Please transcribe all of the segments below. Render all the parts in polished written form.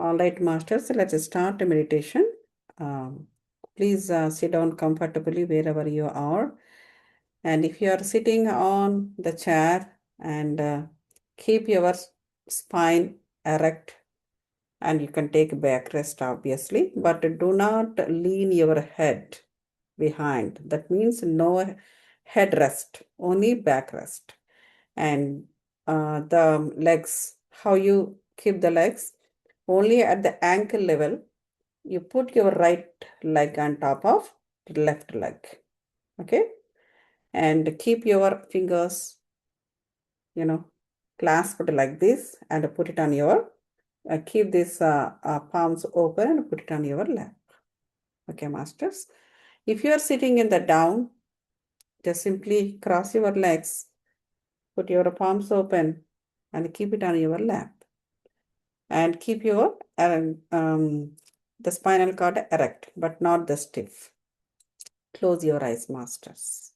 All right, masters, let's start the meditation. Please sit down comfortably wherever you are. And if you are sitting on the chair and keep your spine erect, and you can take back rest, obviously, but do not lean your head behind. That means no head rest, only back rest. And the legs, how you keep the legs? Only at the ankle level, you put your right leg on top of left leg. Okay. And keep your fingers, clasped like this and put it on your, keep this palms open and put it on your lap. Okay, masters. If you are sitting in the down, just simply cross your legs, put your palms open and keep it on your lap. And keep your the spinal cord erect, but not the stiff. Close your eyes, masters.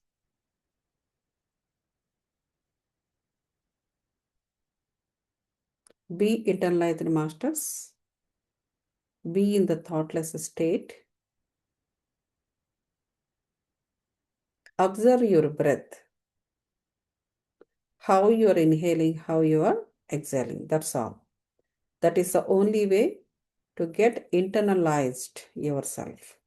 Be internalized, masters. Be in the thoughtless state. Observe your breath. How you are inhaling, how you are exhaling. That's all. That is the only way to get internalized yourself.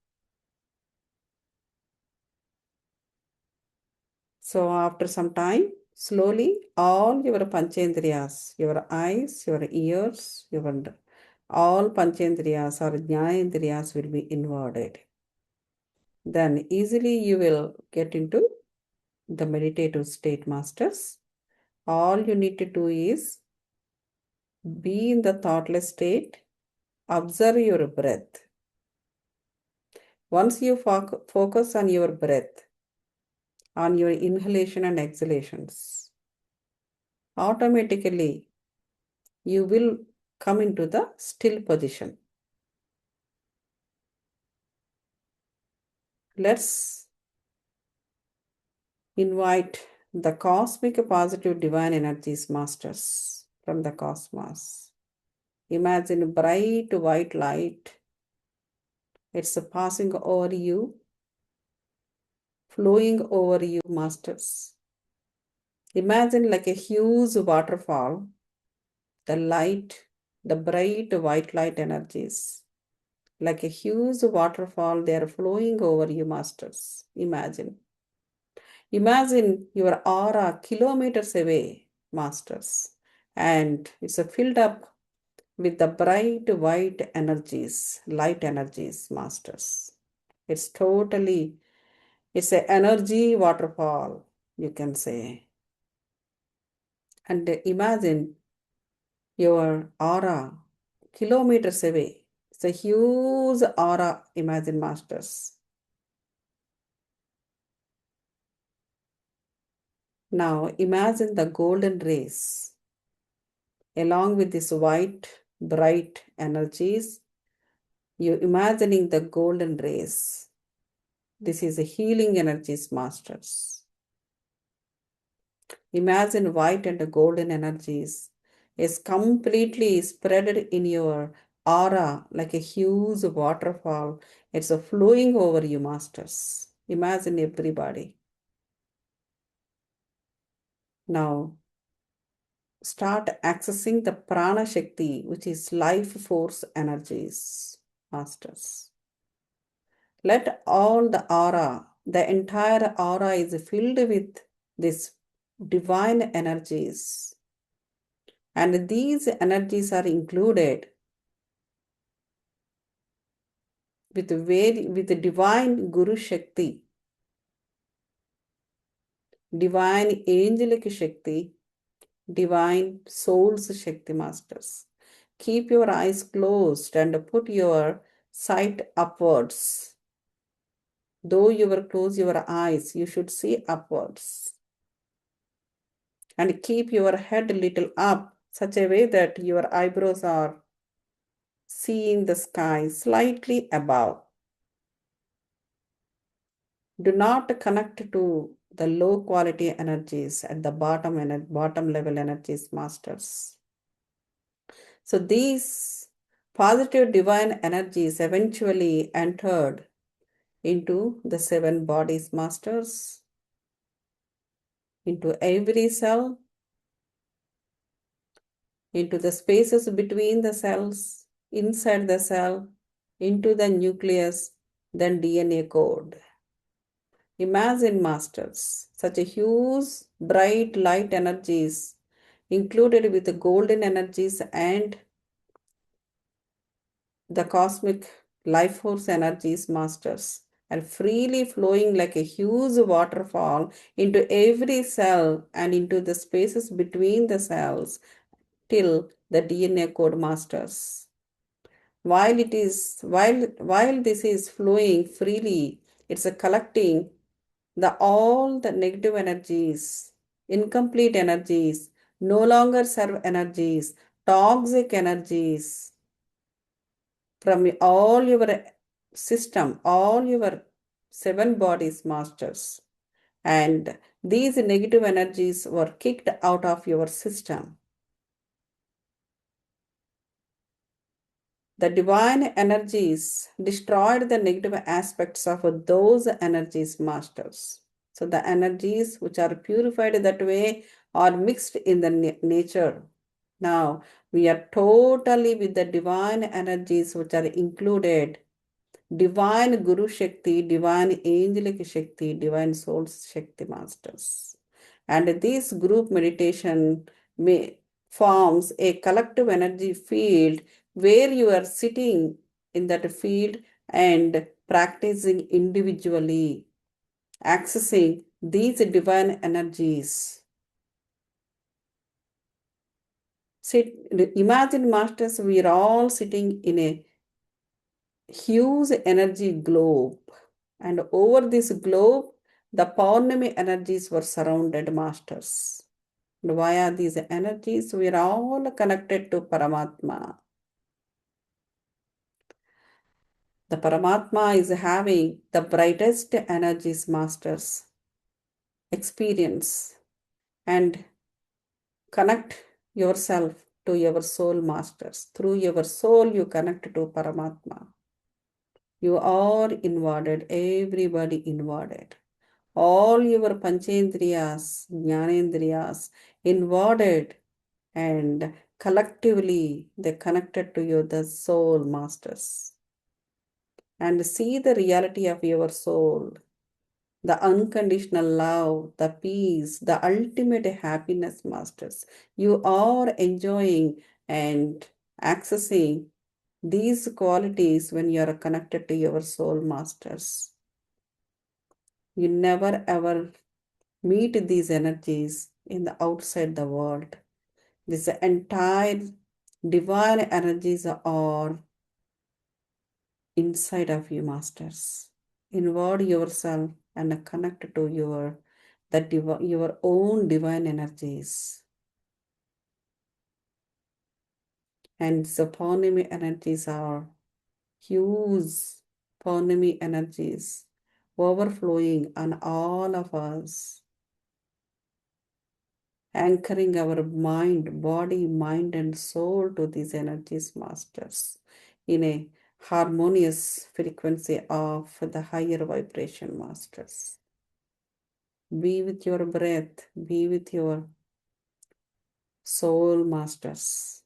So after some time, slowly all your panchendriyas, your eyes, your ears, all panchendriyas or jnanendriyas will be inverted. Then easily you will get into the meditative state, masters. All you need to do is be in the thoughtless state, observe your breath. Once you focus on your breath, on your inhalation and exhalations, automatically you will come into the still position. Let's invite the cosmic positive divine energies, masters, from the cosmos. Imagine bright white light. It's passing over you, flowing over you, masters. Imagine like a huge waterfall, the light, the bright white light energies. Like a huge waterfall, they are flowing over you, masters. Imagine. Imagine your aura kilometers away, masters. And it's filled up with the bright white energies, light energies, masters. It's an energy waterfall, you can say. And imagine your aura kilometers away. It's a huge aura, imagine, masters. Now imagine the golden rays along with this white, bright energies. You imagining the golden rays. This is a healing energies, masters. Imagine white and golden energies is completely spread in your aura like a huge waterfall. It's flowing over you, masters. Imagine everybody. Now, start accessing the prana shakti, which is life force energies, masters. Let all the aura, the entire aura is filled with this divine energies. And these energies are included with divine Guru Shakti, divine angelic Shakti, divine soul's Shakti, masters. Keep your eyes closed and put your sight upwards. Though you will close your eyes, you should see upwards. And keep your head a little up, such a way that your eyebrows are seeing the sky slightly above. Do not connect to the low quality energies at the bottom level energies, masters. So these Positive divine energies eventually entered into the seven bodies masters, into every cell, into the spaces between the cells, inside the cell, into the nucleus, then DNA code. Imagine masters, such a huge, bright light energies included with the golden energies and the cosmic life force energies masters are freely flowing like a huge waterfall into every cell and into the spaces between the cells till the DNA code masters. While this is flowing freely, it's a collecting the all the negative energies, incomplete energies, no longer serve energies, toxic energies from all your system, all your seven bodies masters. And these negative energies were kicked out of your system. The divine energies destroyed the negative aspects of those energies masters. So the energies which are purified that way are mixed in the nature. Now we are totally with the divine energies which are included. Divine Guru Shakti, Divine Angelic Shakti, Divine Soul Shakti Masters. And this group meditation may, forms a collective energy field where you are sitting in that field and practicing individually, accessing these divine energies. Imagine, masters, we are all sitting in a huge energy globe, and over this globe, the Paurnami energies were surrounded masters. And via these energies, we are all connected to Paramatma. The Paramatma is having the brightest energies masters experience and connect yourself to your soul masters. Through your soul, you connect to Paramatma. You are inwarded, everybody inwarded. All your panchendriyas, jnanendriyas inwarded and collectively they connected to you, the soul masters. And see the reality of your soul, the unconditional love, the peace, the ultimate happiness masters. You are enjoying and accessing these qualities when you are connected to your soul masters. You never ever meet these energies in the outside the world. This entire divine energies are inside of you, masters. Inward yourself and connect to your own divine energies. And the Paurnami energies are huge Paurnami energies overflowing on all of us, anchoring our mind, body, mind, and soul to these energies, masters, in a harmonious frequency of the higher vibration, masters. Be with your breath, be with your soul, masters.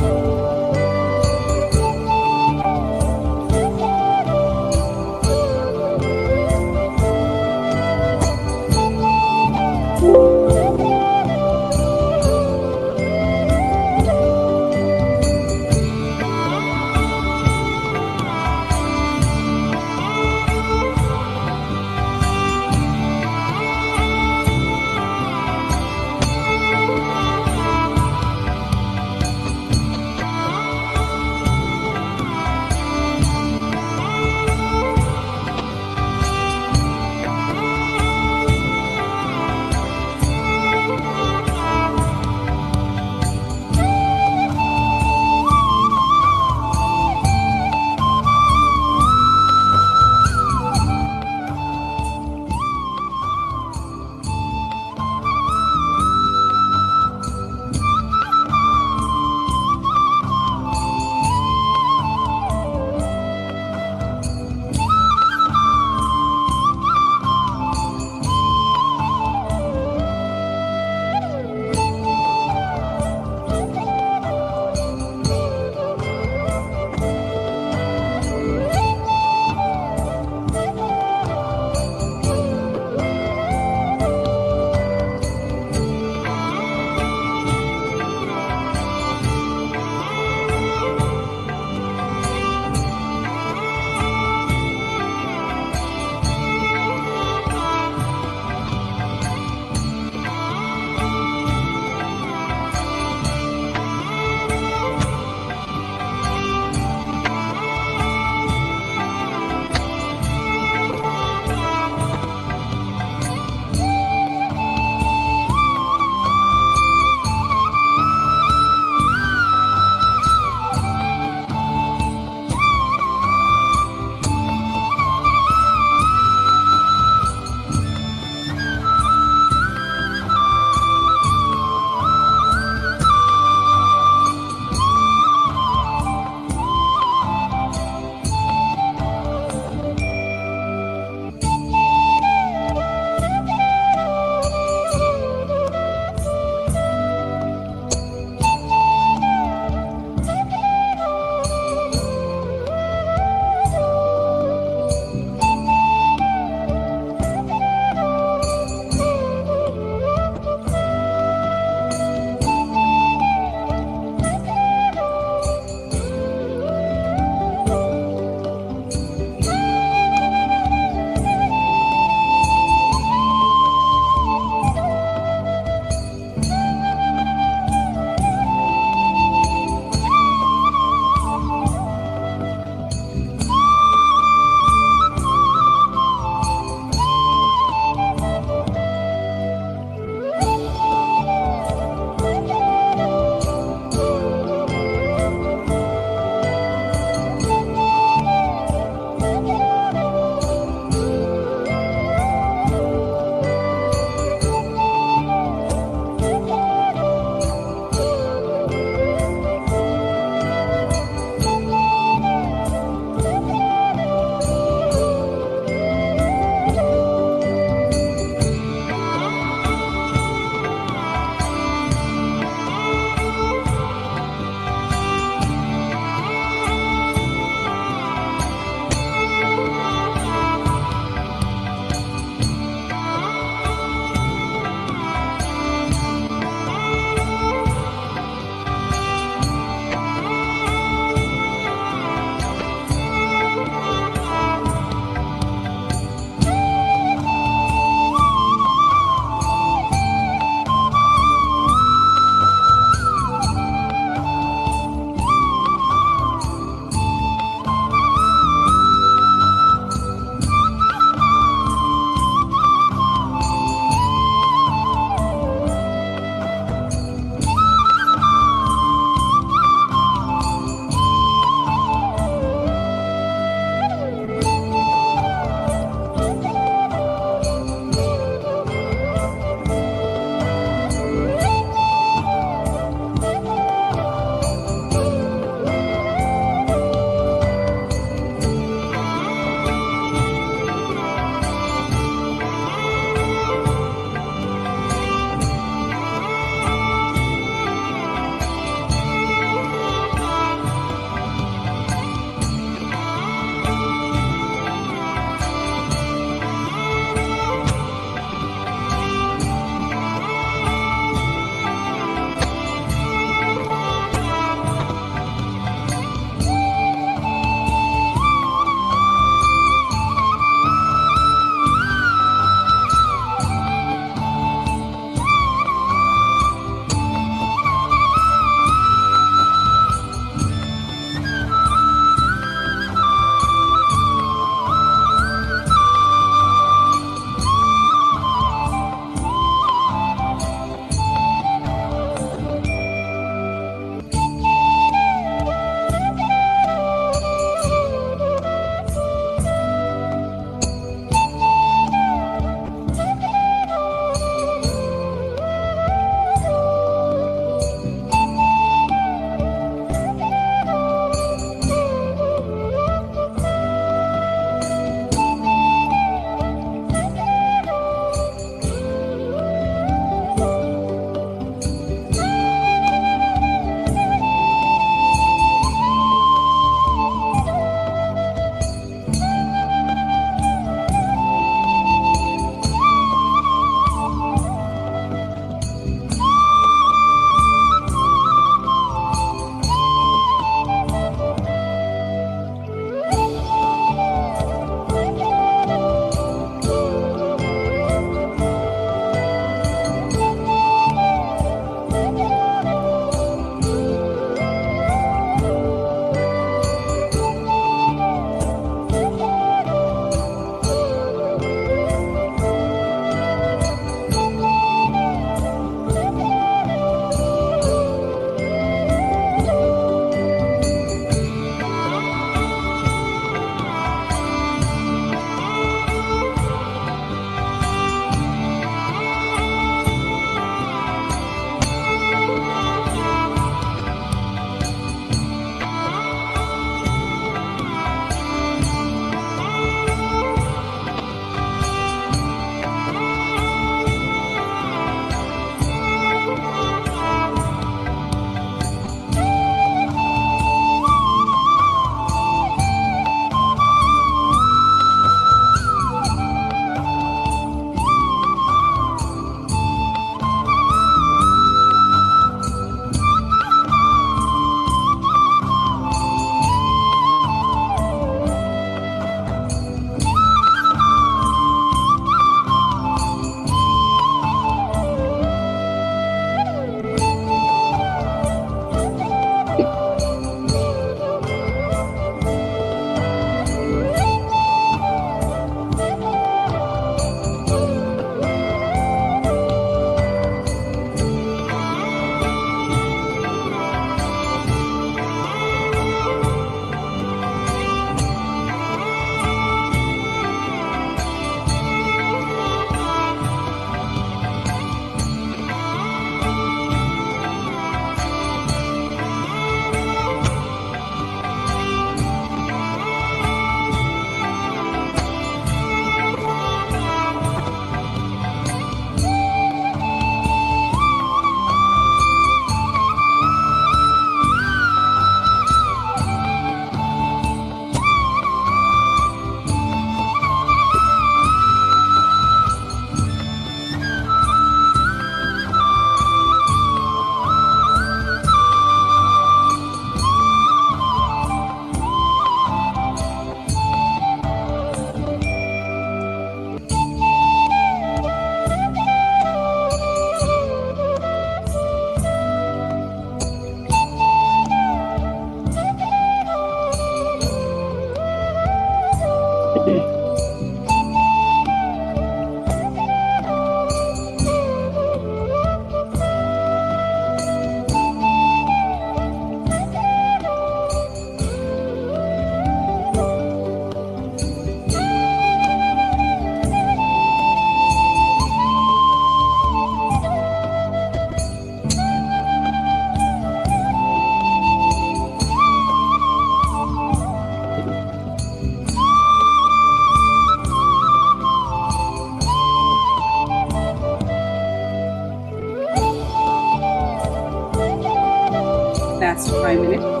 minute.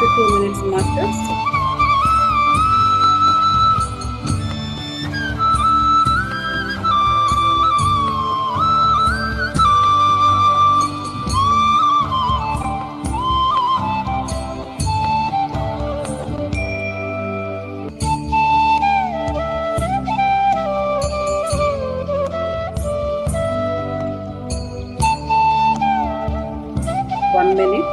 to 2 minutes, masters. One minute.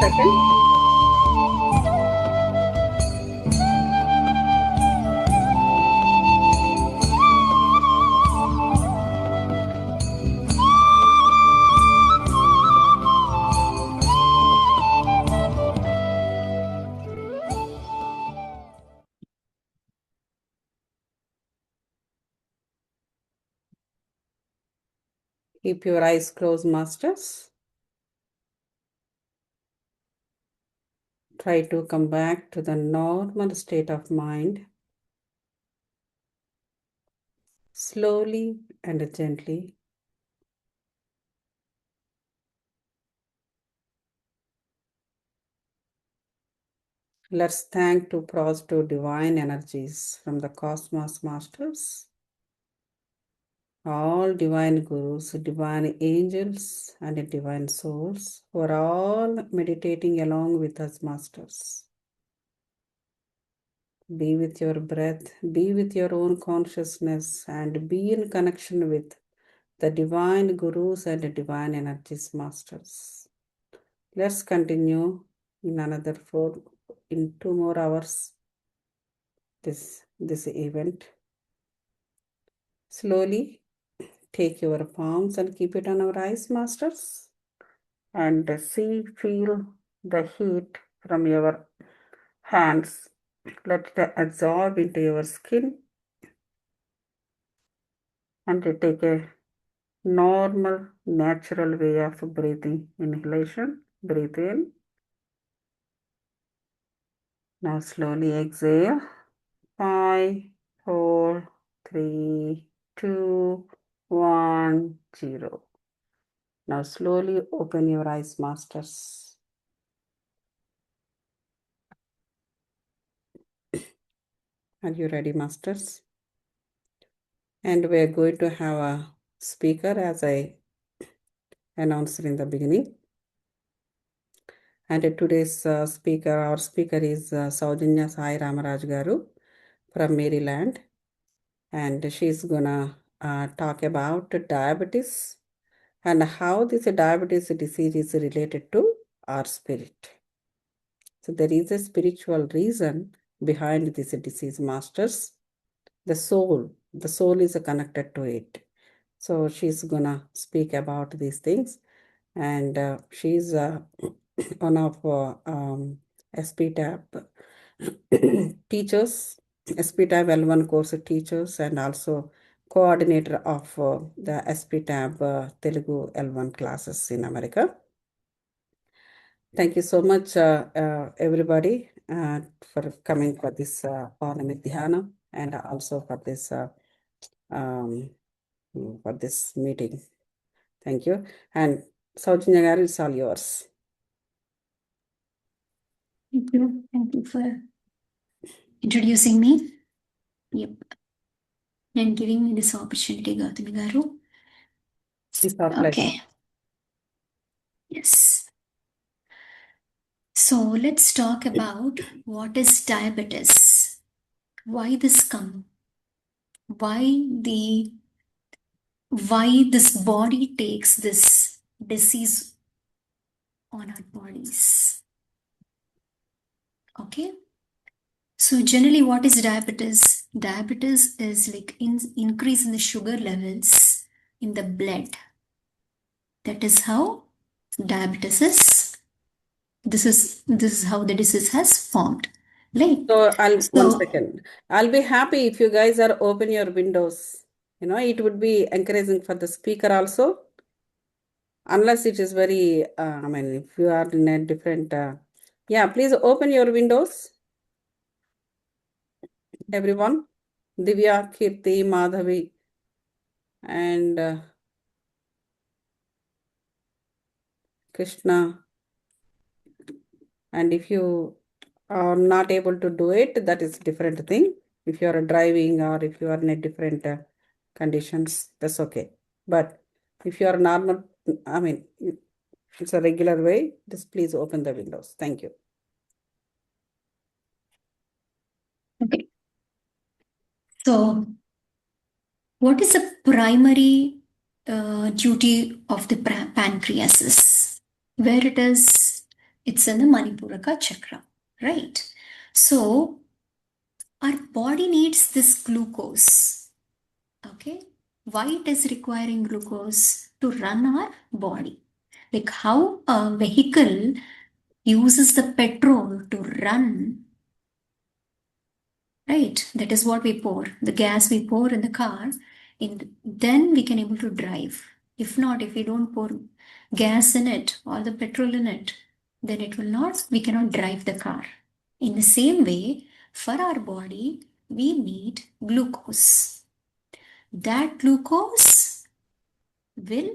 Seconds. Keep your eyes closed, masters. Try to come back to the normal state of mind. Slowly and gently. Let's thank to positive divine energies from the cosmos masters, all divine gurus, divine angels, and divine souls who are all meditating along with us, masters. Be with your breath, be with your own consciousness, and be in connection with the divine gurus and the divine energies, masters. Let's continue in another in 2 more hours this event. Slowly take your palms and keep it on our eyes, masters, and feel the heat from your hands. Let it absorb into your skin and take a normal, natural way of breathing. Inhalation, breathe in. Now slowly exhale. 5, 4, 3, 2, 1, 0. Now slowly open your eyes, masters. Are you ready, masters? And we're going to have a speaker, as I announced in the beginning. And today's our speaker is Saujanya Sai Ramaraj Garu from Maryland. And she's gonna talk about diabetes and how this diabetes disease is related to our spirit. So there is a spiritual reason behind this disease, masters. The soul is connected to it. So she's gonna speak about these things, and she's one of SPTAP teachers, SPTAP L1 course teachers, and also coordinator of the SPTAP Telugu L1 classes in America. Thank you so much, everybody, for coming for this Paramit Dhyana, and also um, for this meeting. Thank you. And Saujanya Garu, it's all yours. Thank you. Thank you for introducing me. Yep. And giving me this opportunity, Gautami Garu. It's our pleasure. Okay. Yes. So let's talk about what is diabetes. Why this come? Why this body takes this disease on our bodies? Okay. So generally, what is diabetes? Diabetes is like increase in the sugar levels in the blood. That is how diabetes is. This is how the disease has formed. Right. So 1 second. I'll be happy if you guys are open your windows. it would be encouraging for the speaker also, unless it is very, if you are in a different, yeah, please open your windows, everyone. Divya, Kirti, Madhavi, and Krishna. And if you are not able to do it, that is different thing. If you are driving or if you are in a different conditions, that's okay. But if you are normal, it's a regular way, just please open the windows. Thank you. Okay. So, what is the primary duty of the pancreas? Where it is, it's in the Manipuraka chakra, right? So, our body needs this glucose. Okay, why it is requiring glucose? To run our body. Like how a vehicle uses the petrol to run, right? That is what we pour, the gas we pour in the car, and then we can able to drive. If not, if we don't pour gas in it or the petrol in it, then it will not, we cannot drive the car. In the same way, for our body, we need glucose. That glucose will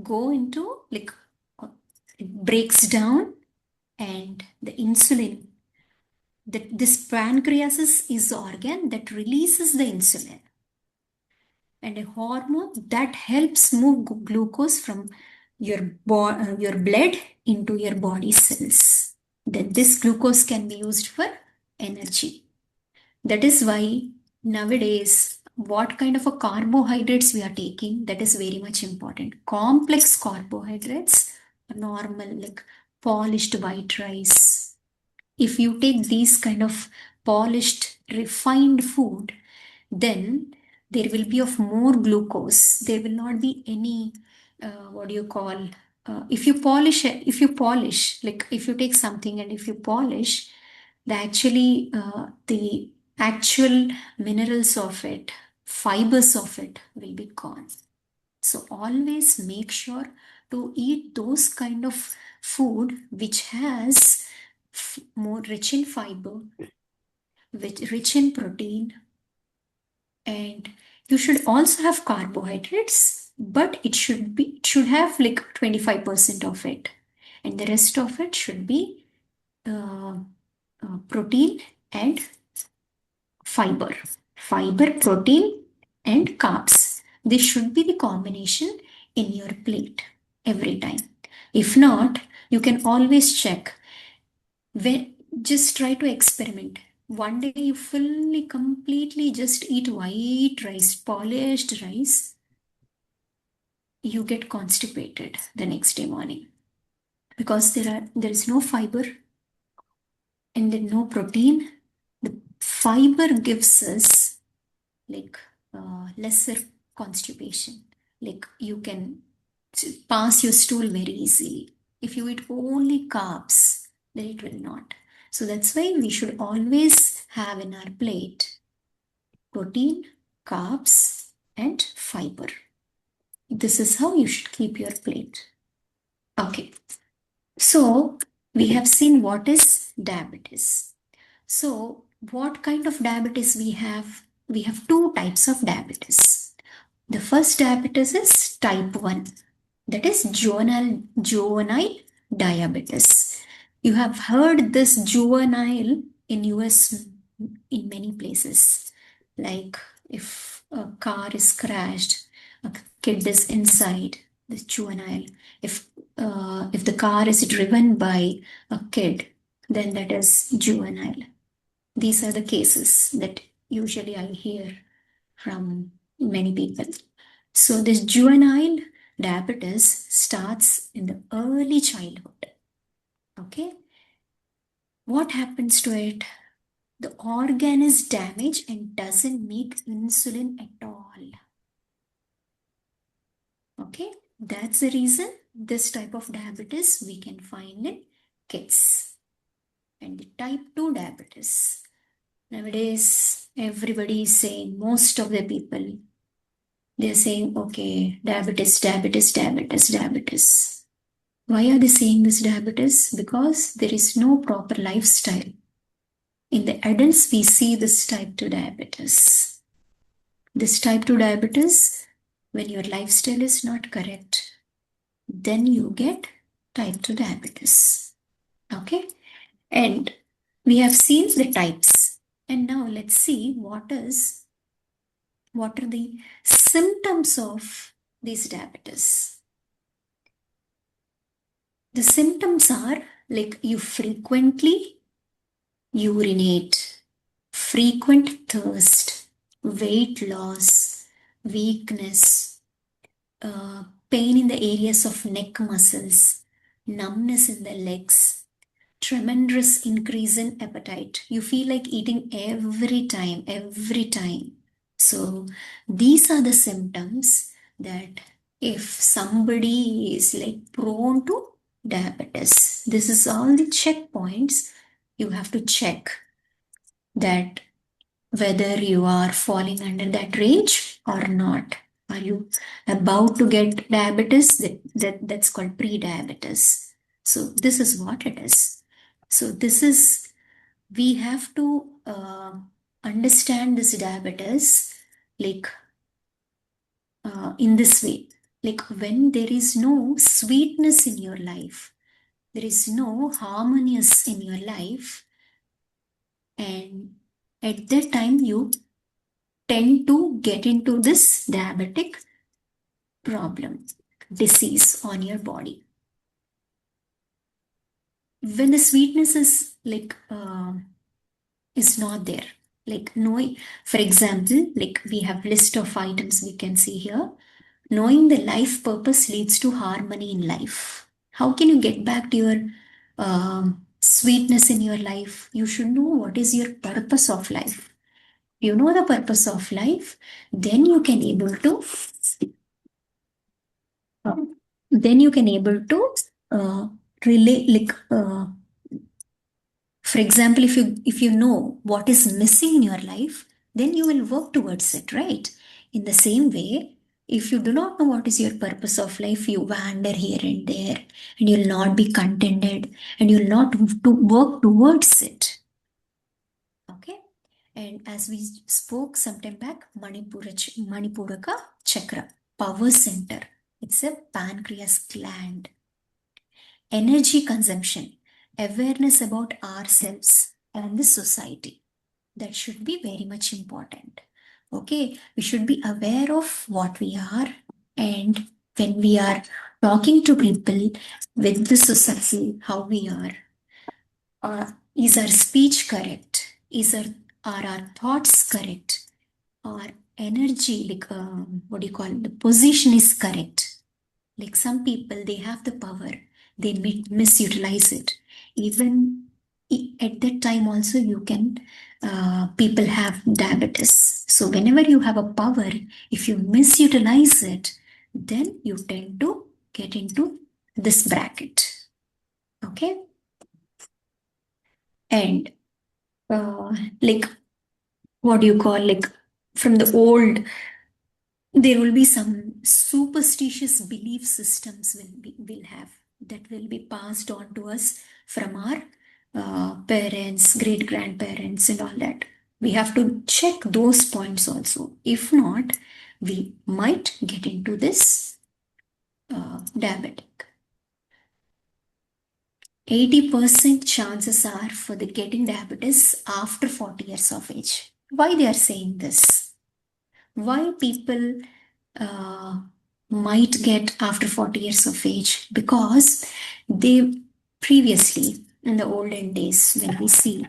go into, like, it breaks down, and the insulin, that this pancreas is the organ that releases the insulin and a hormone that helps move glucose from your blood into your body cells. Then this glucose can be used for energy. That is why nowadays, what kind of a carbohydrates we are taking, that is very much important. Complex carbohydrates, normal, like polished white rice. If you take these kind of polished, refined food, then there will be of more glucose. There will not be any, what do you call, if you polish, like if you take something and if you polish, the actual minerals of it, fibers of it will be gone. So always make sure to eat those kind of food which has more rich in fiber, which rich in protein, and you should also have carbohydrates, but it should have like 25% of it, and the rest of it should be uh, protein and fiber. Fiber, protein, and carbs. This should be the combination in your plate every time. If not, you can always check. Just try to experiment. One day you fully, completely just eat white rice, polished rice, you get constipated the next day morning because there is no fiber and then no protein. The fiber gives us like lesser constipation. Like you can pass your stool very easily. If you eat only carbs, then it will not. So that's why we should always have in our plate protein, carbs, and fiber. This is how you should keep your plate. Okay, so we have seen what is diabetes. So, what kind of diabetes we have? We have two types of diabetes. The first diabetes is type 1, that is juvenile diabetes. You have heard this juvenile in US in many places. Like if a car is crashed, a kid is inside, the juvenile. If the car is driven by a kid, then that is juvenile. These are the cases that usually I hear from many people. So this juvenile diabetes starts in the early childhood. Okay. What happens to it? The organ is damaged and doesn't make insulin at all. Okay. That's the reason this type of diabetes we can find in kids. And the type 2 diabetes. Nowadays, everybody is saying, most of the people, They're saying, okay, diabetes, diabetes, diabetes, diabetes. Why are they saying this diabetes? Because there is no proper lifestyle. In the adults, we see this type 2 diabetes. This type 2 diabetes, when your lifestyle is not correct, then you get type 2 diabetes. Okay? And we have seen the types. And now let's see what are the symptoms of this diabetes. The symptoms are like you frequently urinate, frequent thirst, weight loss, weakness, pain in the areas of neck muscles, numbness in the legs, tremendous increase in appetite. You feel like eating every time, every time. So these are the symptoms that if somebody is like prone to diabetes, this is all the checkpoints you have to check that whether you are falling under that range or not. Are you about to get diabetes? That's called pre-diabetes. So this is what it is. So this is, we have to understand this diabetes like in this way. Like when there is no sweetness in your life, there is no harmonious in your life, and at that time you tend to get into this diabetic problem, disease on your body. When the sweetness is not there, like knowing, for example, like we have list of items we can see here. Knowing the life purpose leads to harmony in life. How can you get back to your sweetness in your life? You should know what is your purpose of life. You know the purpose of life, then you can able to uh, then you can able to relate for example, if you know what is missing in your life, then you will work towards it, right? In the same way, if you do not know what is your purpose of life, you wander here and there, and you'll not be contented, and you'll not to work towards it. Okay. And as we spoke sometime back, Manipuraka chakra, power center. It's a pancreas gland. Energy consumption, awareness about ourselves and the society. That should be very much important. Okay, we should be aware of what we are, and when we are talking to people with the society, how we are. Is our speech correct? Are our thoughts correct? Our energy, like what do you call it? The position is correct. Like some people, they have the power, they misutilize it. Even at that time, also, you can, people have diabetes. So, whenever you have a power, if you misutilize it, then you tend to get into this bracket. Okay. And like, what do you call, like, from the old, there will be some superstitious belief systems will have that will be passed on to us from our parents, great grandparents, and all that. We have to check those points also. If not, we might get into this diabetic. 80% chances are for the getting diabetes after 40 years of age. Why they are saying this? Why people might get after 40 years of age? Because they previously, in the olden days, when we see,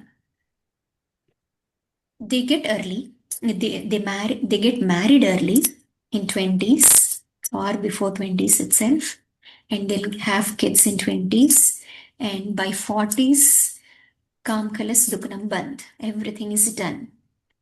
they get early, they get married early in 20s or before 20s itself, and they'll have kids in 20s, and by 40s, Kam kalas duknam band. Everything is done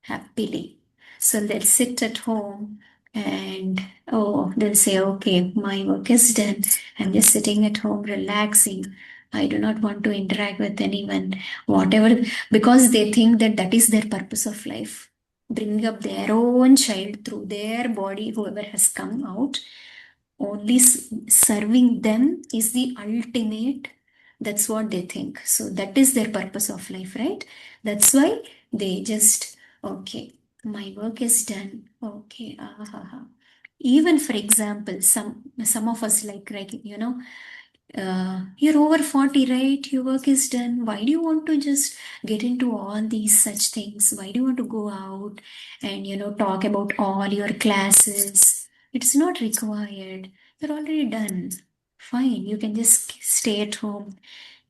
happily. So they'll sit at home and they'll say, okay, my work is done. I'm just sitting at home relaxing. I do not want to interact with anyone, whatever, because they think that that is their purpose of life. bring up their own child through their body, whoever has come out. Only serving them is the ultimate. That's what they think. So that is their purpose of life, right? That's why they just, okay, my work is done. Okay, even for example, some of us like you're over 40, right? Your work is done. Why do you want to just get into all these such things? Why do you want to go out and, talk about all your classes? It's not required. You're already done. Fine. You can just stay at home,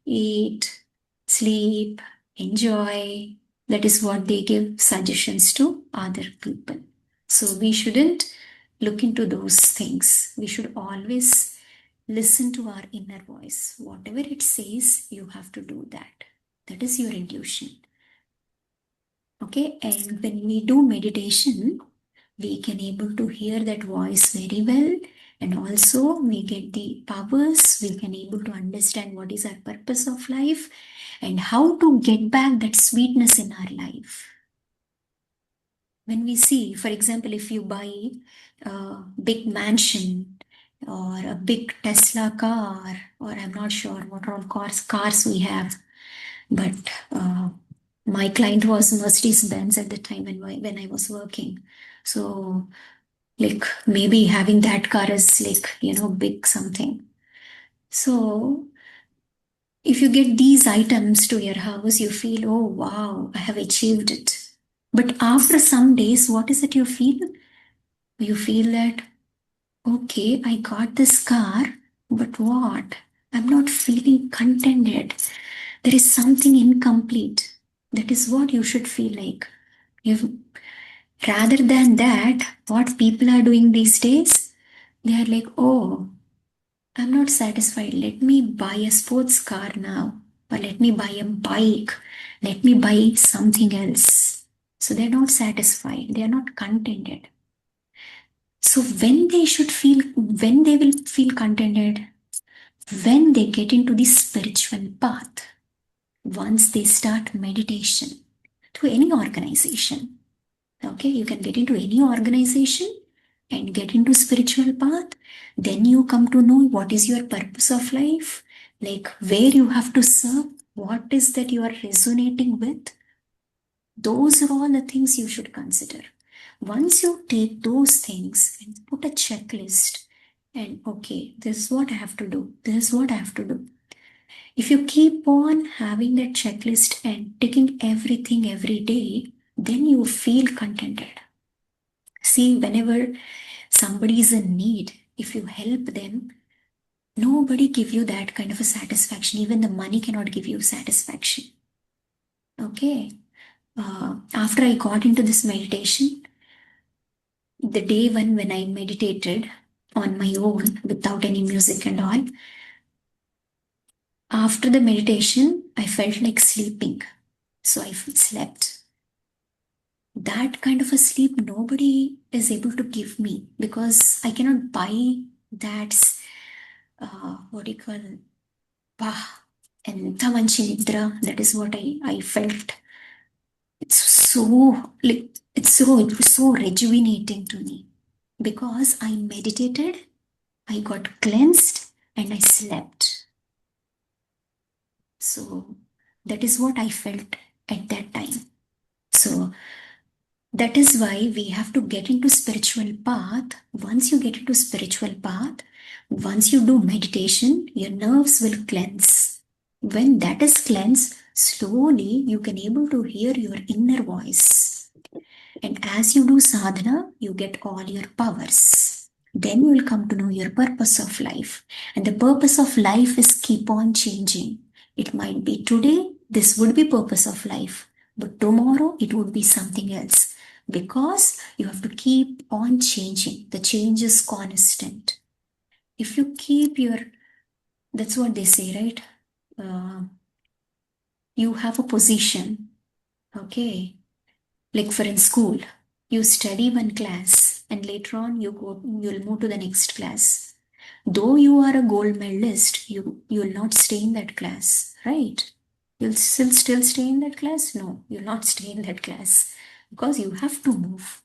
eat, sleep, enjoy. That is what they give suggestions to other people. So we shouldn't look into those things. We should always listen to our inner voice. Whatever it says, you have to do that. That is your intuition. Okay, and when we do meditation, we can able to hear that voice very well, and also we get the powers. We can able to understand what is our purpose of life and how to get back that sweetness in our life. When we see, for example, if you buy a big mansion or a big Tesla car, or I'm not sure what all cars we have, but my client was Mercedes Benz at the time when I was working. So, like, maybe having that car is like, big something. So, if you get these items to your house, you feel, oh wow, I have achieved it. But after some days, what is it you feel? You feel that, okay, I got this car, but what? I'm not feeling contented. There is something incomplete. That is what you should feel like. If, rather than that, what people are doing these days, they are like, oh, I'm not satisfied. Let me buy a sports car now, or let me buy a bike. Let me buy something else. So they're not satisfied. They are not contented. So when they will feel contented, when they get into the spiritual path, once they start meditation through any organization. Okay, you can get into any organization and get into spiritual path. Then you come to know what is your purpose of life, like where you have to serve, what is that you are resonating with. Those are all the things you should consider. Once you take those things and put a checklist, and okay, this is what I have to do, this is what I have to do. If you keep on having that checklist and taking everything every day, then you feel contented. See, whenever somebody is in need, if you help them, nobody give you that kind of a satisfaction. Even the money cannot give you satisfaction. Okay. After I got into this meditation, the day when I meditated on my own without any music and all, after the meditation, I felt like sleeping. So I slept. That kind of a sleep nobody is able to give me because I cannot buy that, what do you call, bah, ఎంత మంచి నిద్ర. That is what I felt. It's so, like, it's so rejuvenating to me because I meditated, I got cleansed, and I slept. So that is what I felt at that time. So that is why we have to get into spiritual path. Once you get into spiritual path, once you do meditation, your nerves will cleanse. When that is cleansed, slowly you can able to hear your inner voice. And as you do sadhana, you get all your powers. Then you will come to know your purpose of life. And the purpose of life is keep on changing. It might be today, this would be purpose of life, but tomorrow it would be something else because you have to keep on changing. The change is constant. If you keep your, that's what they say, right? Uh, you have a position, okay? Like for in school, you study one class and later on you'll move to the next class. Though you are a gold medalist, you'll not stay in that class, right? You'll still stay in that class? No, you'll not stay in that class. because you have to move.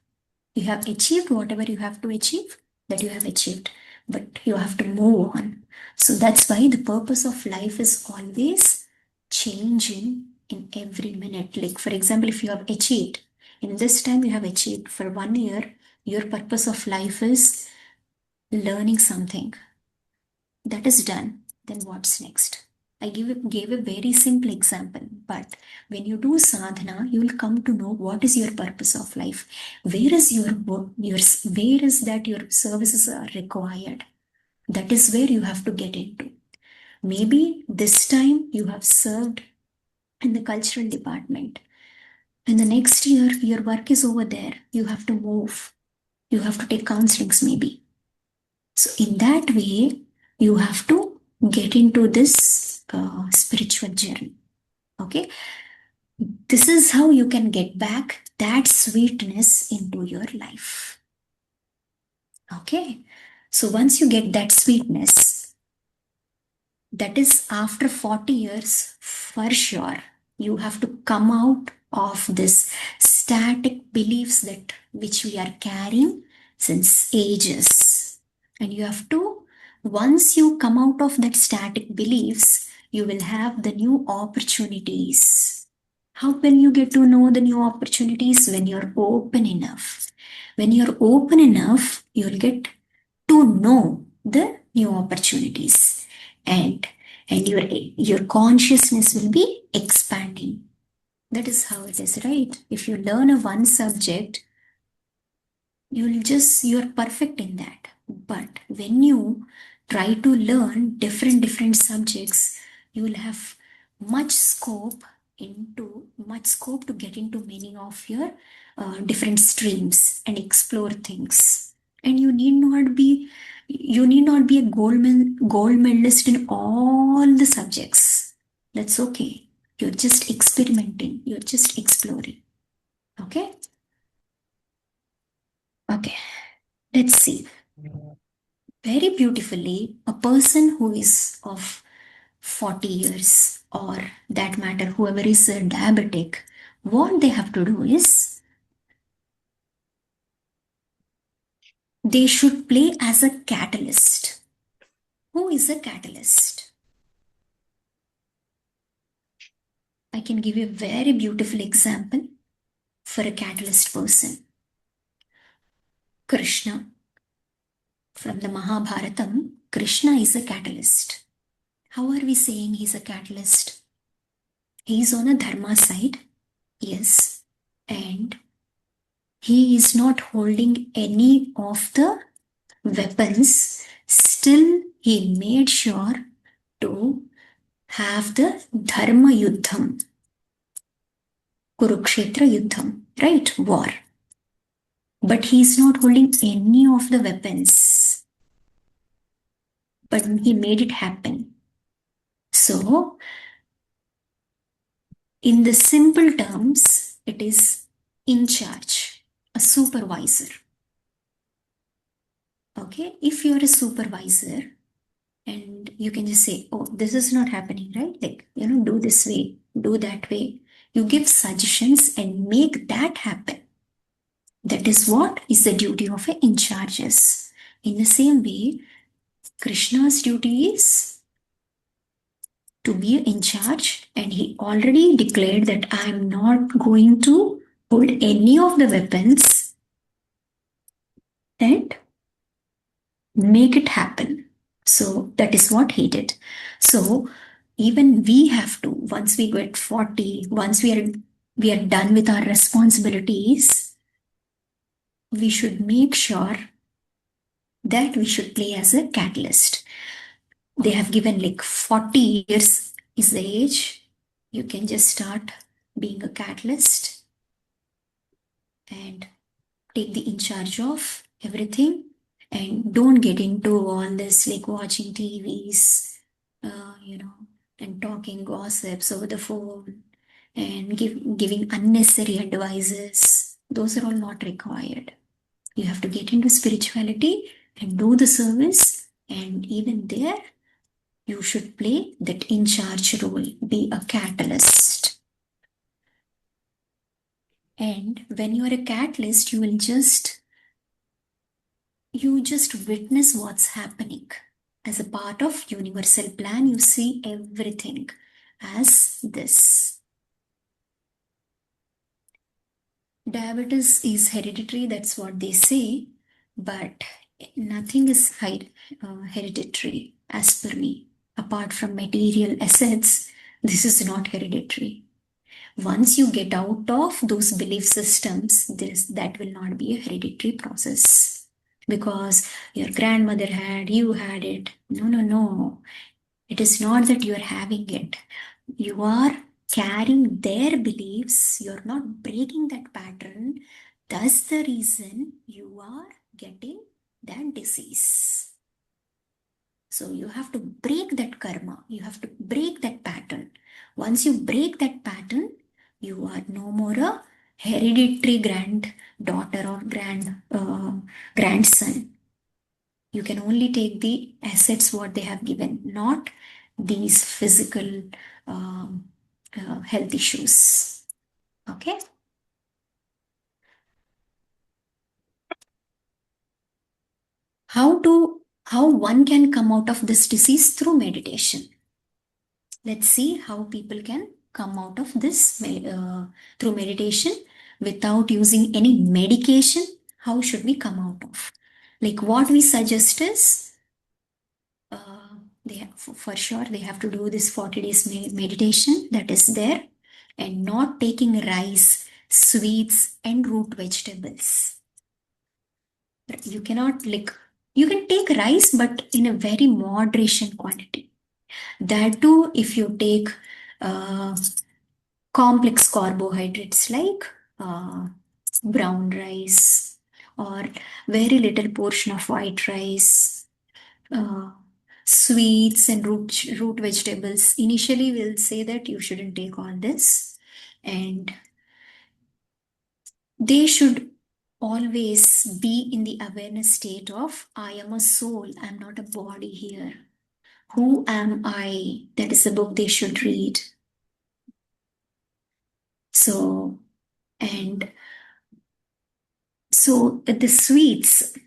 You have achieved whatever you have to achieve, that you have achieved, but you have to move on. So that's why the purpose of life is always changing in every minute. Like, for example, if you have achieved, in this time you have achieved for 1 year, your purpose of life is learning something. That is done. Then what's next? I gave a very simple example, but when you do sadhana, you will come to know what is your purpose of life. Where is your work? Where is that your services are required? That is where you have to get into. Maybe this time you have served in the cultural department. And the next year, your work is over there. You have to move. You have to take counselings, maybe. So, in that way, you have to get into this spiritual journey. Okay, this is how you can get back that sweetness into your life. Okay, so once you get that sweetness, that is after 40 years for sure, you have to come out of this static beliefs that which we are carrying since ages. And you have to, once you come out of that static beliefs, you will have the new opportunities. How will you get to know the new opportunities? When you're open enough. When you're open enough, you'll get to know the new opportunities, and your consciousness will be expanding. That is how it is, right? If you learn a one subject, you're perfect in that. But when you try to learn different subjects, you will have much scope much scope to get into many of your different streams and explore things. And you need not be a gold medalist in all the subjects. That's okay. You're just experimenting, you're just exploring. Okay. Okay, let's see. Very beautifully, a person who is of 40 years, or that matter whoever is a diabetic, what they have to do is they should play as a catalyst. Who is a catalyst? I can give you a very beautiful example for a catalyst person. Krishna. From the Mahabharatam, Krishna is a catalyst. How are we saying he's a catalyst? He's on a dharma side, yes, and he is not holding any of the weapons. Still, he made sure to have the dharma yuddham, Kurukshetra yuddham, right? War. But he is not holding any of the weapons. But he made it happen. So, in the simple terms, it is in charge, a supervisor. Okay, if you're a supervisor and you can just say, oh, this is not happening, right? Like, do this way, do that way. You give suggestions and make that happen. That is what is the duty of an in charges. In the same way, Krishna's duty is to be in charge, and he already declared that I am not going to hold any of the weapons and make it happen. So that is what he did. So even we have to, once we get 40, once we are done with our responsibilities, we should make sure that we should play as a catalyst. They have given like 40 years is the age. You can just start being a catalyst and take the in charge of everything, and don't get into all this like watching TVs, and talking gossips over the phone and giving unnecessary advices. Those are all not required. You have to get into spirituality and do the service, and even there, you should play that in charge role, be a catalyst. And when you are a catalyst, you just witness what's happening. As a part of universal plan, you see everything as this. Diabetes is hereditary, that's what they say, but nothing is hereditary as per me. Apart from material assets, this is not hereditary. Once you get out of those belief systems, that will not be a hereditary process. Because your grandmother had, you had it. No, no, no. It is not that you are having it. You are carrying their beliefs. You're not breaking that pattern. That's the reason you are getting that disease. So you have to break that karma. You have to break that pattern. Once you break that pattern, you are no more a hereditary granddaughter or grandson. You can only take the assets what they have given, not these physical um, health issues. Okay. How one can come out of this disease through meditation. Let's see how people can come out of this through meditation without using any medication. How should we come out of? Like what we suggest is they have, for sure they have to do this 40 days meditation that is there, and not taking rice, sweets, and root vegetables. You cannot you can take rice, but in a very moderation quantity. That too, if you take uh, complex carbohydrates like brown rice or very little portion of white rice, uh, sweets and root vegetables. Initially, we'll say that you shouldn't take all this, and they should always be in the awareness state of I am a soul, I'm not a body here. Who am I? That is the book they should read. So, and so the sweets,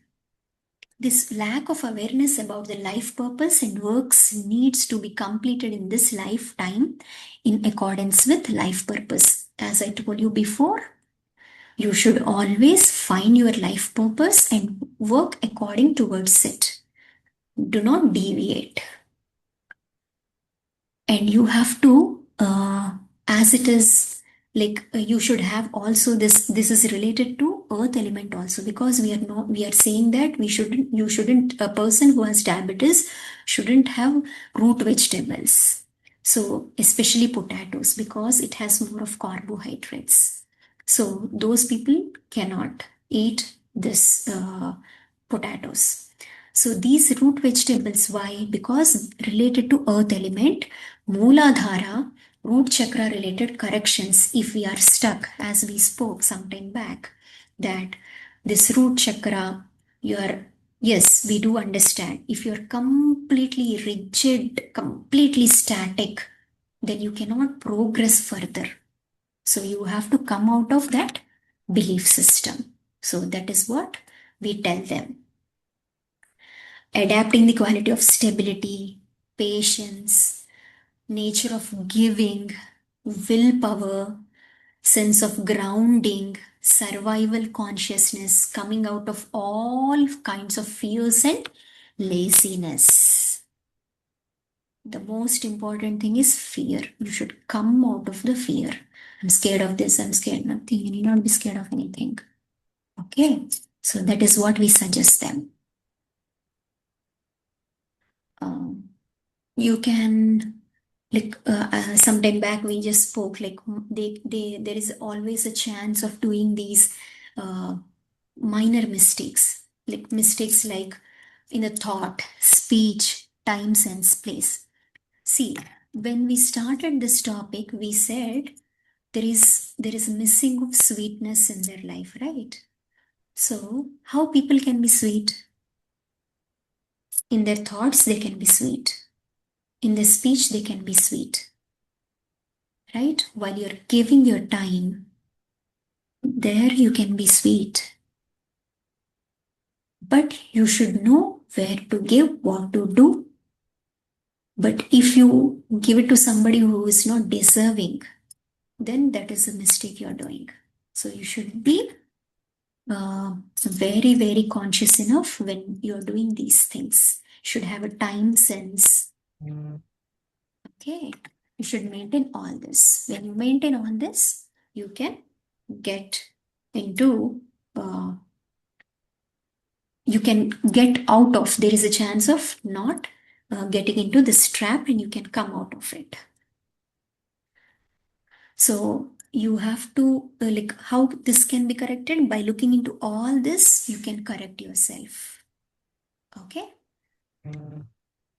this lack of awareness about the life purpose and works needs to be completed in this lifetime in accordance with life purpose. As I told you before, you should always find your life purpose and work according towards it. Do not deviate. And you have to, as it is, you should have also this is related to earth element also, because we are saying that you shouldn't, a person who has diabetes shouldn't have root vegetables, so especially potatoes, because it has more of carbohydrates. So those people cannot eat this potatoes. So these root vegetables, why? Because related to earth element, Mooladhara, root chakra related corrections, if we are stuck, as we spoke some time back, that this root chakra, yes, we do understand. If you're completely rigid, completely static, then you cannot progress further. So you have to come out of that belief system. So that is what we tell them. Adapting the quality of stability, patience, nature of giving, willpower, sense of grounding, survival consciousness, coming out of all kinds of fears and laziness. The most important thing is fear. You should come out of the fear. I'm scared of this, I'm scared of nothing. You need not be scared of anything. Okay, so that is what we suggest them. You can sometime back we just spoke there is always a chance of doing these uh, minor mistakes, like in the thought, speech, time, sense, place. See, when we started this topic, we said there is missing of sweetness in their life, right? So how people can be sweet? In their thoughts they can be sweet, in their speech they can be sweet, right? While you're giving your time, There you can be sweet, but you should know where to give, what to do. But if you give it to somebody who is not deserving, then that is a mistake you're doing. So you should be very, very conscious enough when you're doing these things. Should have a time sense. Okay. You should maintain all this. When you maintain all this, you can get into you can get out of, there is a chance of not getting into this trap and you can come out of it. So you have to like how this can be corrected by looking into all this, you can correct yourself. Okay.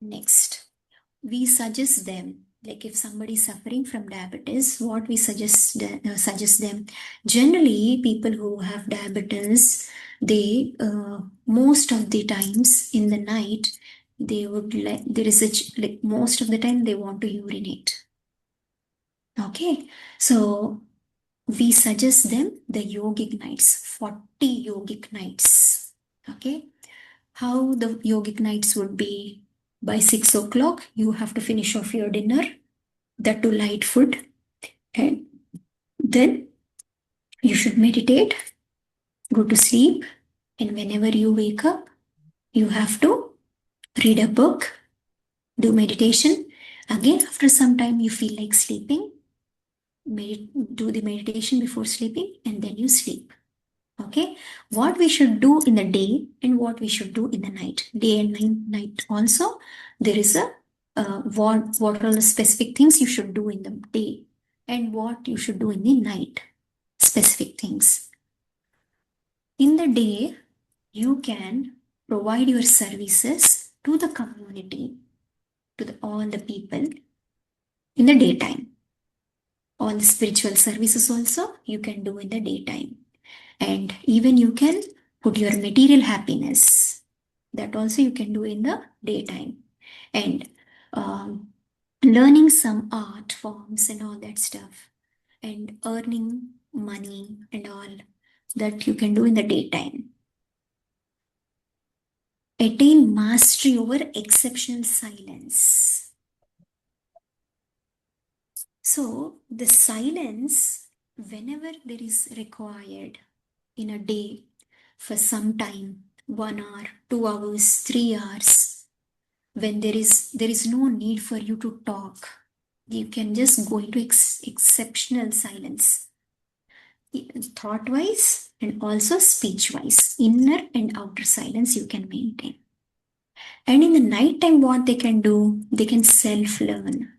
Next, we suggest them, like if somebody is suffering from diabetes, what we suggest them. Generally, people who have diabetes, they most of the times in the night, they would like there is like most of the time they want to urinate. Okay, so we suggest them the yogic nights, 40 yogic nights. Okay, how the yogic nights would be: by 6 o'clock, you have to finish off your dinner, that to light food, and then you should meditate, go to sleep, and whenever you wake up, you have to read a book, do meditation. Again, after some time, you feel like sleeping, do the meditation before sleeping, and then you sleep. Okay, what we should do in the day and what we should do in the night, day and night also, there is a what are the specific things you should do in the day and what you should do in the night, specific things. In the day, you can provide your services to the community, to all the people in the daytime. All the spiritual services also you can do in the daytime. And even you can put your material happiness, that also you can do in the daytime. And um, learning some art forms and all that stuff, and earning money and all, that you can do in the daytime. Attain mastery over exceptional silence. So the silence, whenever there is required in a day, for some time, 1 hour, 2 hours, 3 hours, when there is no need for you to talk, you can just go into exceptional silence, thought wise and also speech wise. Inner and outer silence you can maintain. And in the night time, what they can do, they can self learn.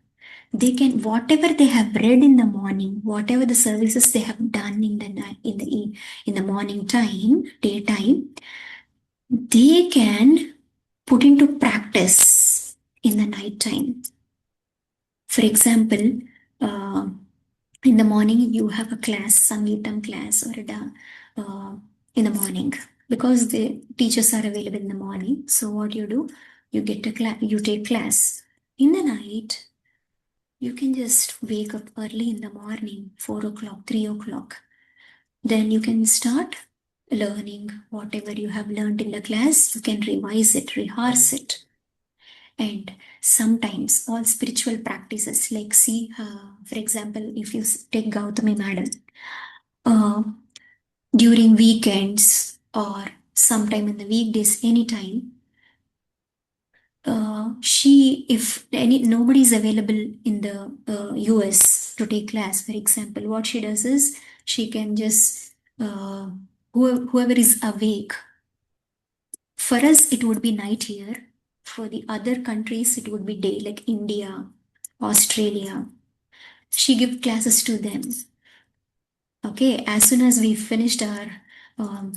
They can, whatever they have read in the morning, whatever the services they have done in the night, in the morning time, daytime, they can put into practice in the night time. For example, uh, in the morning you have a class, Sangeetam class or in the morning, because the teachers are available in the morning. So what you do, you get a class, you take class. In the night, you can just wake up early in the morning, 4 o'clock, 3 o'clock. Then you can start learning whatever you have learned in the class. You can revise it, rehearse it. And sometimes all spiritual practices, like see, for example, if you take Gautami Madam, uh, during weekends or sometime in the weekdays, anytime, she, if any nobody is available in the US to take class, for example, what she does is she can just whoever is awake. For us, it would be night here. For the other countries, it would be day, like India, Australia. She give classes to them. Okay, as soon as we finished our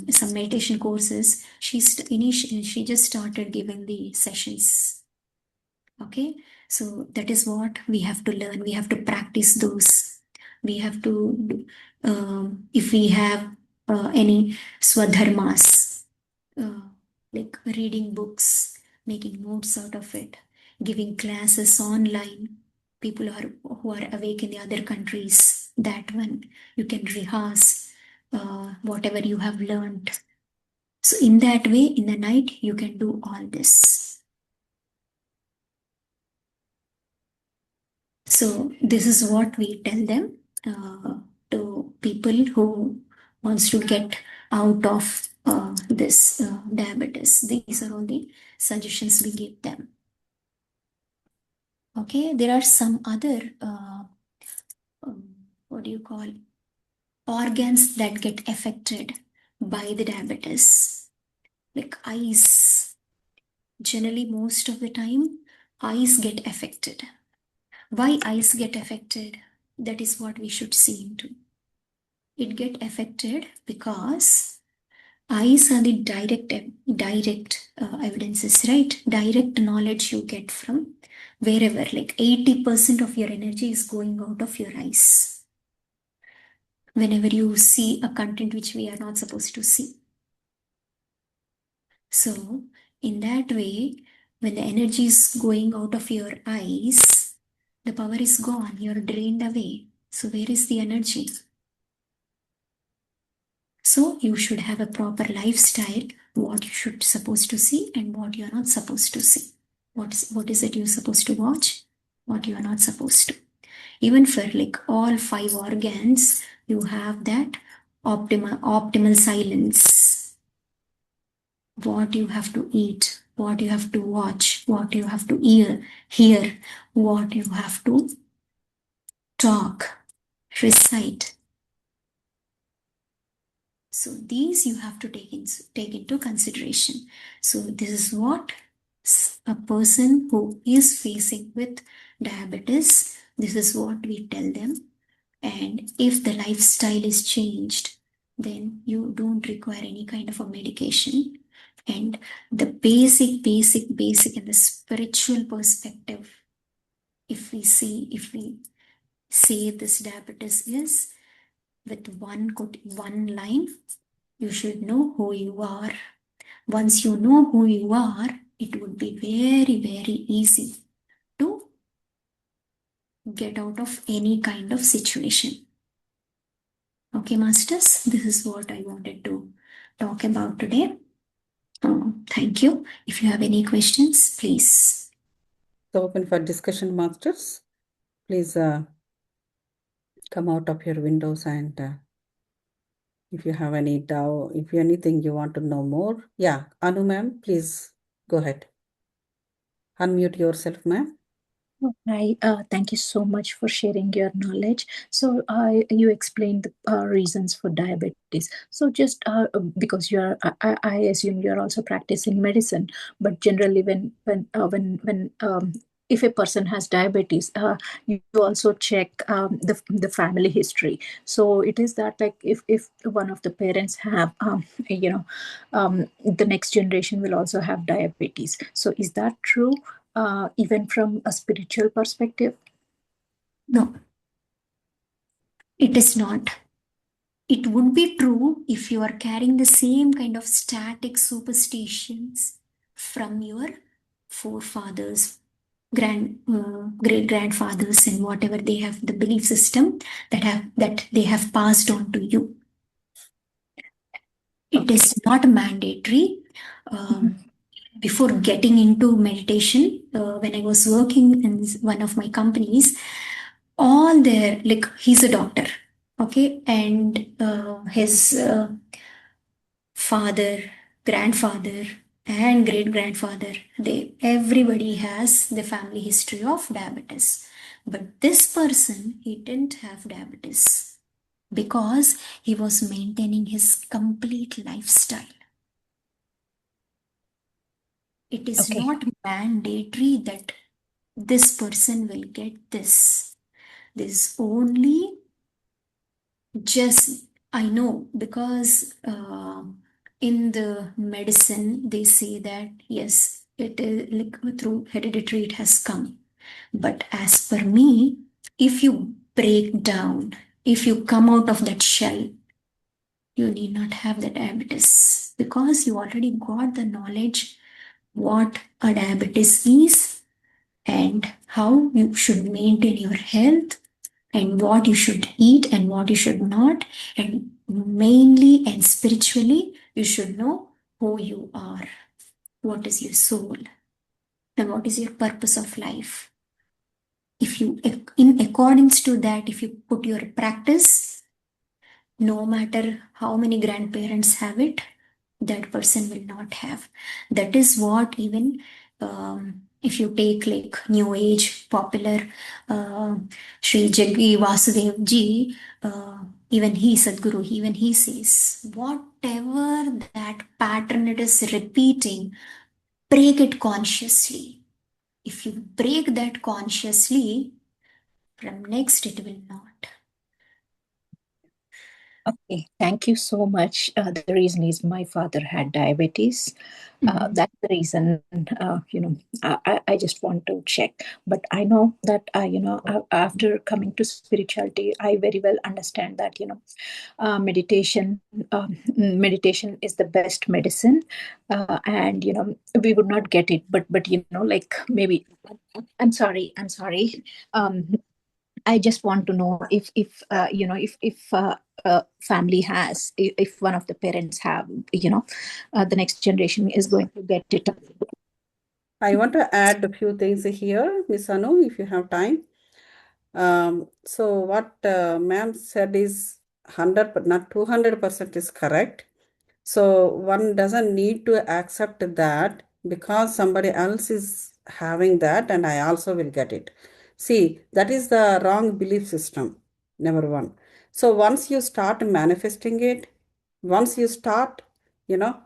some meditation courses, she just started giving the sessions. Okay, so that is what we have to learn. We have to practice those. We have to, if we have any swadharmas, uh, like reading books, making notes out of it, giving classes online. People who are awake in the other countries, that one you can rehearse. whatever you have learned. So in that way, in the night, you can do all this. So this is what we tell them to people who wants to get out of this diabetes. These are all the suggestions we give them. Okay, there are some other what do you call organs that get affected by the diabetes, like eyes. Generally, most of the time, eyes get affected. Why eyes get affected? That is what we should see into. It get affected because eyes are the direct evidences, right? Direct knowledge you get from wherever. Like 80% of your energy is going out of your eyes whenever you see a content which we are not supposed to see. So in that way, when the energy is going out of your eyes, the power is gone, you're drained away. So where is the energy? So you should have a proper lifestyle, what you should supposed to see and what you are not supposed to see. What is it you're supposed to watch? What you are not supposed to. Even for like all 5 organs, you have that optimal silence. What you have to eat, what you have to watch, what you have to hear, what you have to talk, recite. So these you have to take into consideration. So this is what a person who is facing with diabetes, this is what we tell them. And if the lifestyle is changed, then you don't require any kind of a medication. And the basic in the spiritual perspective, if we say this diabetes is with one line, you should know who you are. Once you know who you are, it would be very easy to get out of any kind of situation. Okay, masters, this is what I wanted to talk about today. Thank you. If you have any questions, please. So open for discussion, masters. Please come out of your windows and if you have any doubt, if anything you want to know more. Yeah, Anu ma'am, please go ahead. Unmute yourself, ma'am. Hi, thank you so much for sharing your knowledge. So, you explained the reasons for diabetes. So, just because you are, I assume you are also practicing medicine. But generally, when if a person has diabetes, you also check the family history. So, it is that like if one of the parents have, the next generation will also have diabetes. So, is that true? Even from a spiritual perspective? No, it is not. It would be true if you are carrying the same kind of static superstitions from your forefathers, great grandfathers, and whatever they have, the belief system that they have passed on to you. It is not mandatory. Before getting into meditation, when I was working in one of my companies, all there, like he's a doctor, okay, and his father, grandfather, and great grandfather, everybody has the family history of diabetes. But this person, he didn't have diabetes because he was maintaining his complete lifestyle. It is Okay. not mandatory that this person will get this. This only just I know because in the medicine they say that yes, it is like through hereditary it has come. But as per me, if you break down, if you come out of that shell, you need not have the diabetes because you already got the knowledge what a diabetes is and how you should maintain your health and what you should eat and what you should not, and mainly and spiritually, you should know who you are, what is your soul, and what is your purpose of life. If you, in accordance to that, if you put your practice, no matter how many grandparents have it, that person will not have. That is what even if you take like new age popular Sri Jaggi Vasudev ji, even he Sadguru, even he says, whatever that pattern it is repeating, break it consciously. If you break that consciously, from next it will not. Okay, thank you so much. The reason is my father had diabetes. That's the reason, I just want to check. But I know that, after coming to spirituality, I very well understand that, meditation, meditation is the best medicine. And, we would not get it. But, like maybe, I'm sorry. I just want to know if family has, if one of the parents have, the next generation is going to get it. I want to add a few things here, Miss Anu, if you have time. So what ma'am said is 100, but not 200% is correct. So one doesn't need to accept that because somebody else is having that and I also will get it. See, that is the wrong belief system, number one. So once you start manifesting it, once you start, you know,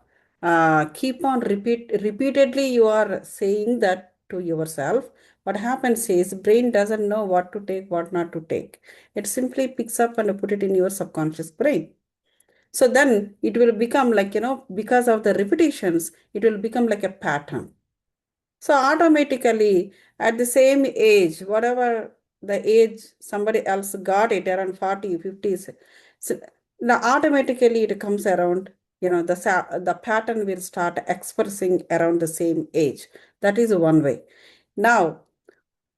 keep on repeatedly you are saying that to yourself. What happens is brain doesn't know what to take, what not to take. It simply picks up and put it in your subconscious brain. So then it will become like, because of the repetitions, it will become like a pattern. So automatically at the same age, whatever the age somebody else got it around 40, 50s, so now automatically it comes around, the pattern will start expressing around the same age. That is one way. Now,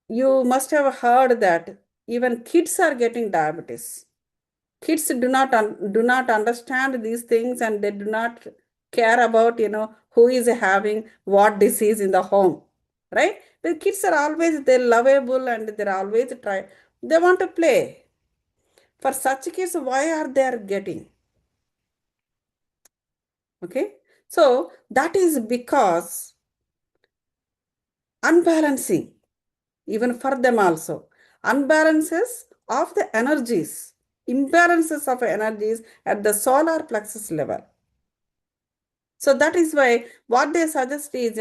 you must have heard that even kids are getting diabetes. Kids do not understand these things and they do not care about who is having what disease in the home, right? The kids are always they're lovable and they're always try, they want to play. For such kids, why are they getting? Okay, so that is because unbalancing, even for them also, unbalances of the energies, imbalances of energies at the solar plexus level. So that is why what they suggest is,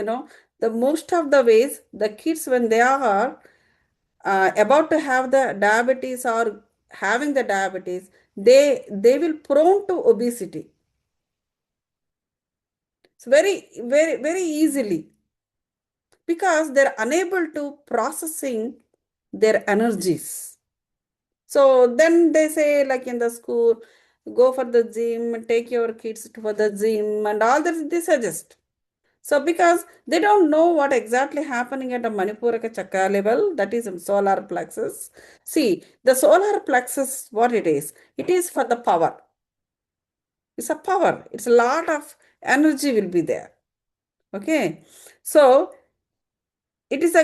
the most of the ways the kids when they are about to have the diabetes or having the diabetes, they will prone to obesity. It's very easily because they're unable to processing their energies. So then they say like in the school, go for the gym, take your kids for the gym and all that they suggest. So because they don't know what exactly happening at a Manipuraka Chakra level, that is in solar plexus. See, the solar plexus, what it is? It is for the power. It's a power. It's a lot of energy will be there. Okay. So it is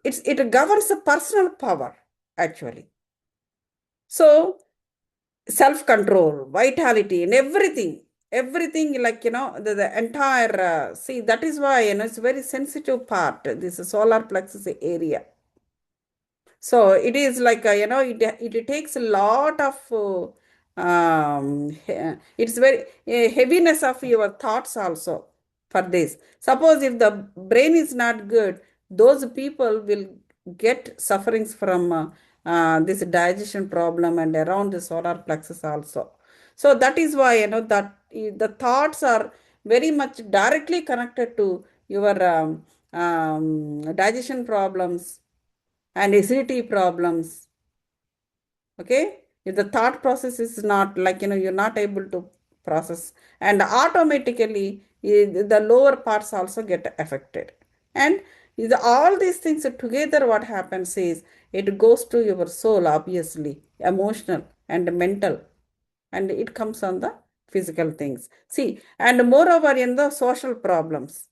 it governs the personal power actually. So self-control, vitality and everything like, the entire, see, that is why, it's a very sensitive part, this solar plexus area. So it is like, it takes a lot of, it's very heaviness of your thoughts also for this. Suppose if the brain is not good, those people will get sufferings from this digestion problem and around the solar plexus also. So that is why, that the thoughts are very much directly connected to your digestion problems and acidity problems. Okay, if the thought process is not like, you're not able to process, and automatically the lower parts also get affected. And all these things together, what happens is it goes to your soul, obviously, emotional and mental. and it comes on the physical things. See, and moreover in the social problems,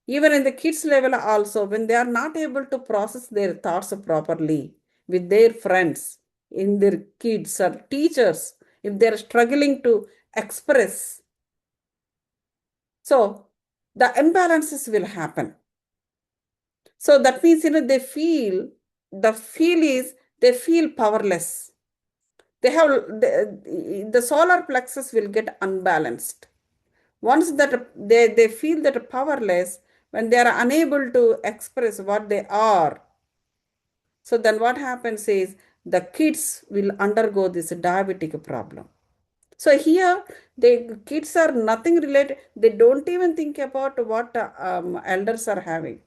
even in the kids level also, when they are not able to process their thoughts properly with their friends, in their kids or teachers, if they are struggling to express, so the imbalances will happen. So that means, the feel is they feel powerless. They have the solar plexus will get unbalanced. Once that they feel that powerless, when they are unable to express what they are, so then what happens is the kids will undergo this diabetic problem. So here the kids are nothing related. They don't even think about what elders are having,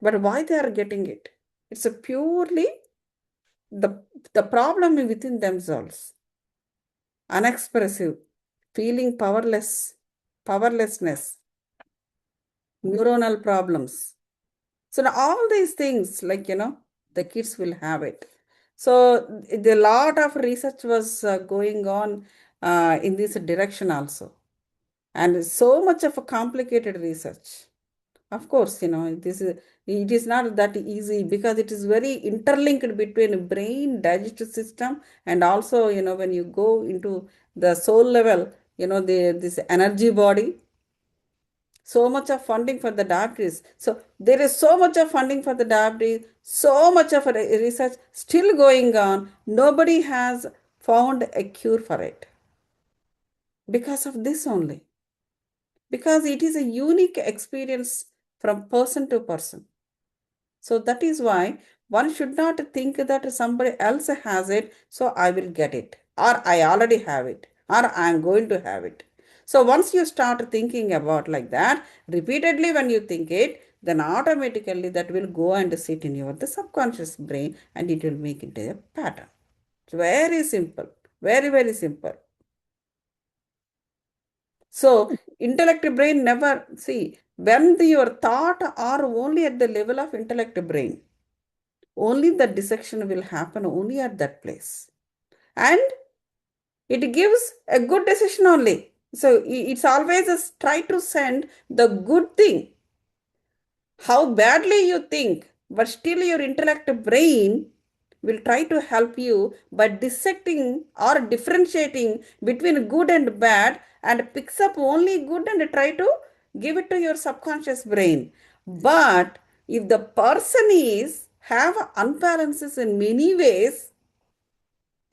but why they are getting it. It's a purely the problem within themselves, unexpressive, feeling powerlessness, neuronal problems. So now all these things, like, the kids will have it. So the lot of research was going on in this direction also. And so much of a complicated research. Of course, it is not that easy because it is very interlinked between brain, digestive system, and also, when you go into the soul level, this energy body, so much of funding for the diabetes. So there is so much of funding for the diabetes, so much of research still going on. Nobody has found a cure for it because of this only. Because it is a unique experience from person to person. So that is why one should not think that somebody else has it, so I will get it, or I already have it, or I am going to have it. So once you start thinking about like that, repeatedly when you think it, then automatically that will go and sit in your the subconscious brain and it will make it a pattern. It's very simple, very, very simple. So intellect brain never see when your thought are only at the level of intellect brain, only the dissection will happen only at that place. And it gives a good decision only. So it's always try to send the good thing. How badly you think, but still your intellect brain will try to help you by dissecting or differentiating between good and bad and picks up only good and try to give it to your subconscious brain. But if the person is have unbalances in many ways,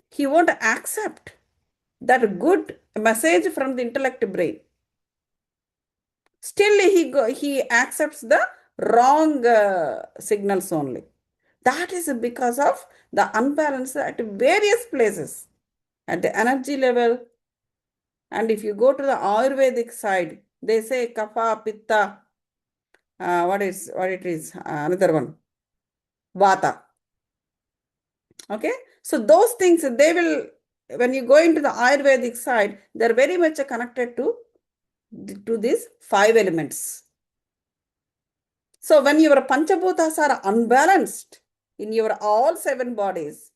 he won't accept that good message from the intellect brain. Still he accepts the wrong signals only. That is because of the unbalance at various places, at the energy level. And if you go to the Ayurvedic side, they say kapha, pitta, what it is, another one, vata. Okay, so those things they will, when you go into the Ayurvedic side, they're very much connected to these five elements. So when your panchabhutas are unbalanced in your all seven bodies,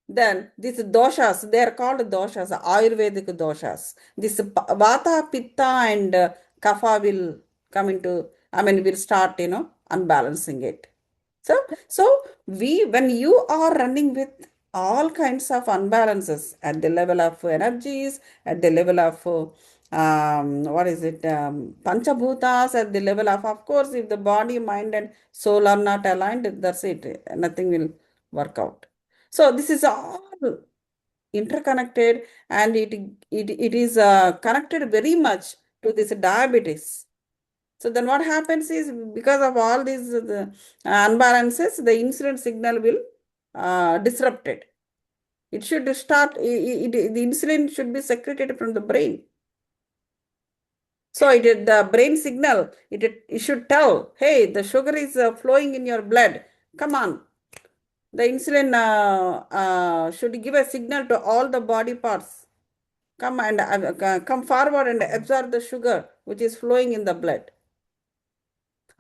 then these doshas, they are called doshas, Ayurvedic doshas. This vata, pitta, and kapha will come into, will start, unbalancing it. So when you are running with all kinds of unbalances at the level of energies, at the level of what is it, panchabhutas, at the level of course, if the body, mind, and soul are not aligned, that's it. Nothing will work out. So this is all interconnected, and it is connected very much to this diabetes. So then what happens is because of all these unbalances, the insulin signal will disrupted. It should start, the insulin should be secreted from the brain. So the brain signal, it should tell, hey, the sugar is flowing in your blood. Come on. The insulin should give a signal to all the body parts. Come forward and absorb the sugar which is flowing in the blood.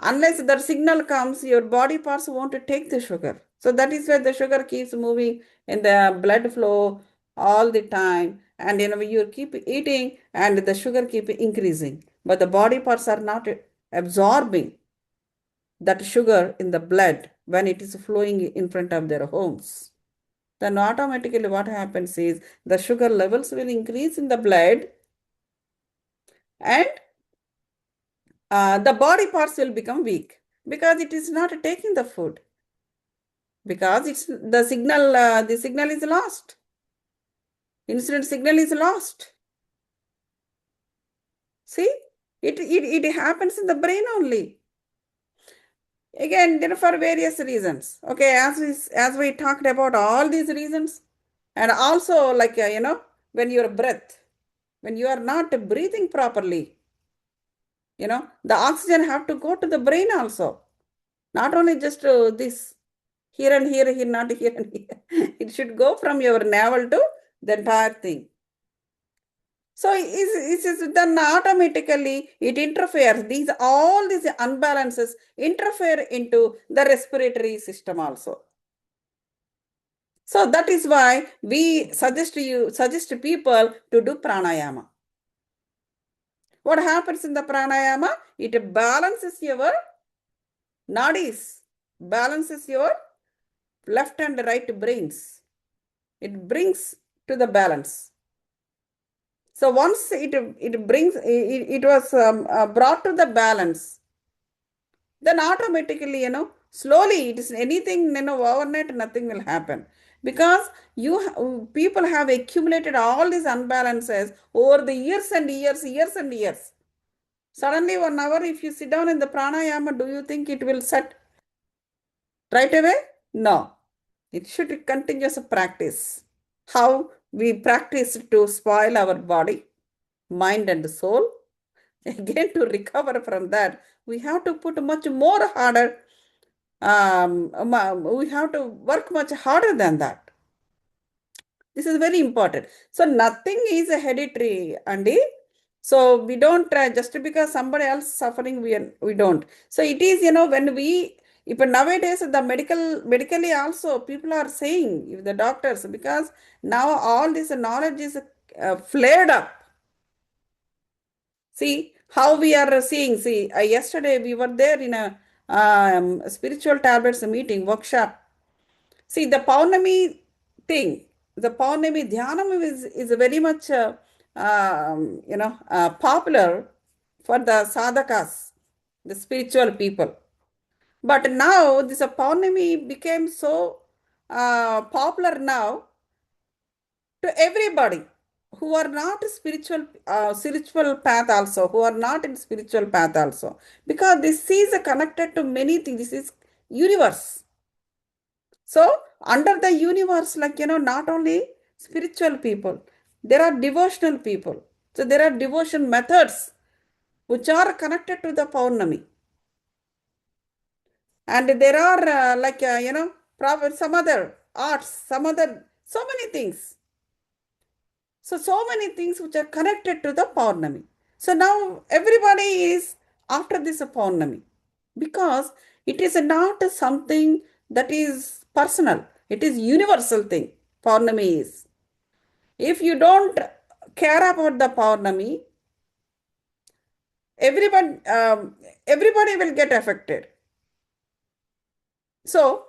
Unless that signal comes, your body parts want to take the sugar. So that is why the sugar keeps moving in the blood flow all the time, and you keep eating and the sugar keep increasing, but the body parts are not absorbing that sugar in the blood when it is flowing in front of their homes. Then automatically what happens is the sugar levels will increase in the blood, and the body parts will become weak because it is not taking the food, because it's the signal is lost, insulin signal is lost. See, it happens in the brain only. Again, for various reasons. Okay, as we talked about all these reasons, and also like when your breath, when you are not breathing properly, the oxygen have to go to the brain also, not only just this here and here, here, not here and here. It should go from your navel to the entire thing. So it's then automatically it interferes. All these unbalances interfere into the respiratory system also. So that is why we suggest people to do pranayama. What happens in the pranayama? It balances your nadis, balances your left and right brains. It brings to the balance. So once it was brought to the balance, then automatically, slowly it is anything, overnight nothing will happen, because people have accumulated all these unbalances over the years and years and years. Suddenly 1 hour, if you sit down in the pranayama, do you think it will set right away? No. It should continuous practice. How we practice to spoil our body, mind and soul. Again, to recover from that, we have to put much more harder. We have to work much harder than that. This is very important. So nothing is hereditary, Andy. So we don't try just because somebody else suffering, we don't. So it is, when we, if nowadays the medically also people are saying, if the doctors, because now all this knowledge is flared up. See how we are seeing. See, yesterday we were there in a spiritual tablets meeting workshop. See, the Paunami thing, the Paunami Dhyanam is very much, popular for the sadhakas, the spiritual people. But now this Paunami became so popular now to everybody who are not spiritual path also, who are not in spiritual path also, because this is connected to many things. This is universe. So under the universe, like, not only spiritual people, there are devotional people. So there are devotion methods which are connected to the Paurnami. And there are some other arts, some other, so many things. So many things which are connected to the Paurnami. So now everybody is after this Paurnami, because it is not something that is personal. It is universal thing. Paurnami is. If you don't care about the Paurnami, everybody will get affected. So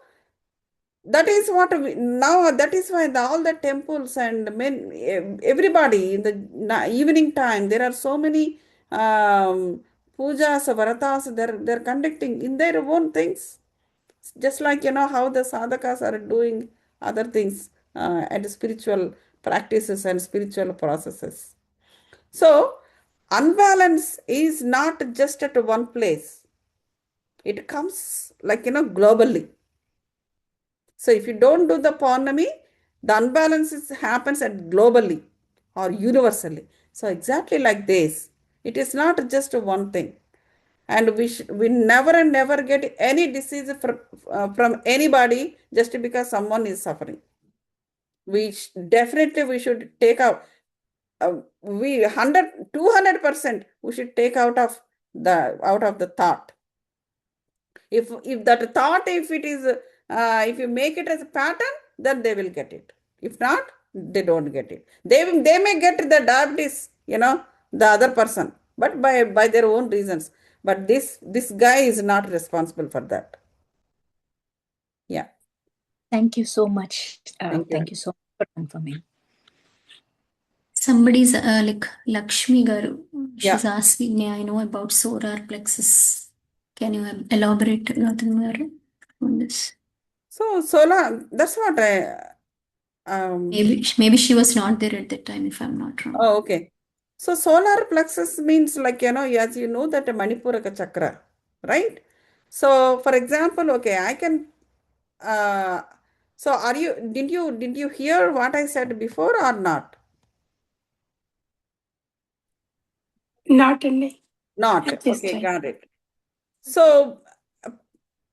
that is what now, that is why all the temples and everybody in the evening time, there are so many pujas, vratas, they're conducting in their own things. Just like, how the sadhakas are doing other things and spiritual practices and spiritual processes. So unbalance is not just at one place. It comes like, globally. So if you don't do the Paurnami, the unbalance happens at globally or universally. So exactly like this, it is not just one thing. And we never and never get any disease from anybody just because someone is suffering. Definitely we should take out, we 200% we should take out of the thought. If that thought, if it is, if you make it as a pattern, then they will get it. If not, they don't get it. They may get the diabetes, the other person, but by their own reasons. But this guy is not responsible for that. Yeah. Thank you so much. Thank you. Thank you so much for confirming. Somebody's like Lakshmi Garu. She's Yeah. asking, may I know about solar plexus? Can you elaborate, Gautam, on this? So solar, that's what Maybe she was not there at that time, if I'm not wrong. oh, okay. So solar plexus means like, as you know that Manipuraka chakra, right? So for example, okay, I can, so did you hear what I said before or not? Not only Not. at this Okay, time. got it. So uh,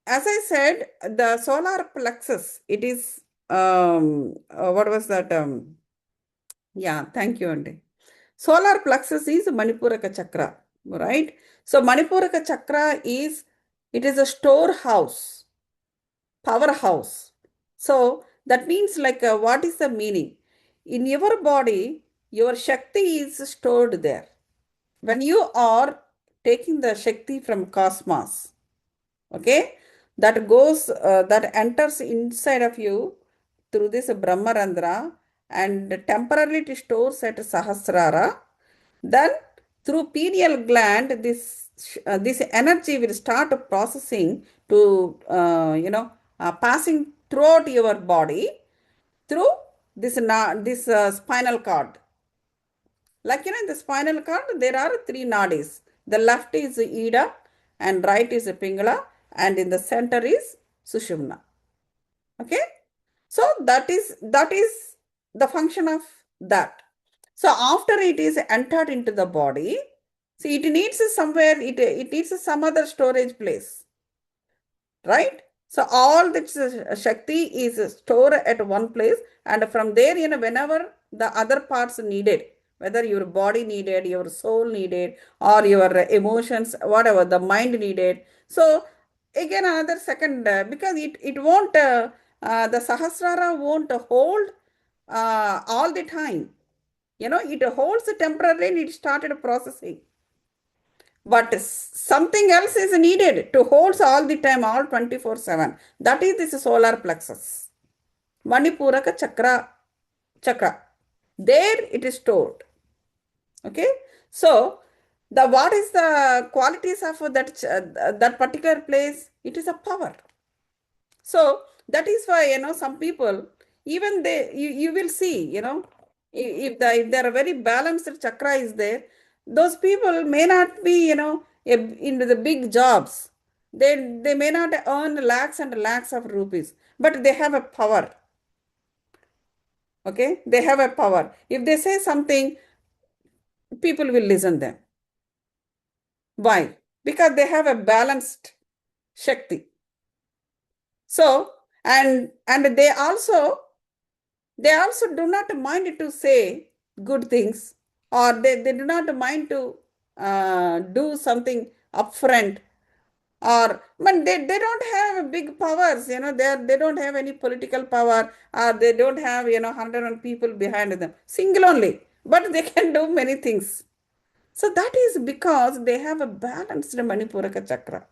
as I said, the solar plexus, it is, what was that? Yeah, thank you, Andy. Solar plexus is Manipuraka chakra, right? So Manipuraka chakra it is a storehouse, powerhouse. So that means like what is the meaning? In your body, your Shakti is stored there. When you are taking the Shakti from cosmos, okay, that enters inside of you through this Brahmarandra and temporarily it stores at Sahasrara. Then through pineal gland, this energy will start processing to passing throughout your body through this spinal cord. Like in the spinal cord, there are three nadis. The left is Ida, and right is Pingala, and in the center is Sushumna. Okay, so that is the function of that. So after it is entered into the body, see it needs somewhere, it needs some other storage place, right? So all this Shakti is stored at one place, and from there, whenever the other parts needed, whether your body needed, your soul needed, or your emotions, whatever, the mind needed. So again, another second, because it won't, the Sahasrara won't hold all the time. It holds temporarily and it started processing. But something else is needed to hold all the time, all 24/7. That is this solar plexus. Manipuraka chakra. There it is stored. Okay. So what is the qualities of that particular place? It is a power. So that is why, some people, even you will see, if there are very balanced chakra is there, those people may not be, into the big jobs. They may not earn lakhs and lakhs of rupees, but they have a power. Okay, they have a power. If they say something, people will listen them. Why? Because they have a balanced Shakti. So, and they also do not mind to say good things, or they do not mind to do something upfront, but they don't have big powers, they don't have any political power, or they don't have 100 people behind them, single only, but they can do many things. So that is because they have a balanced Manipuraka chakra.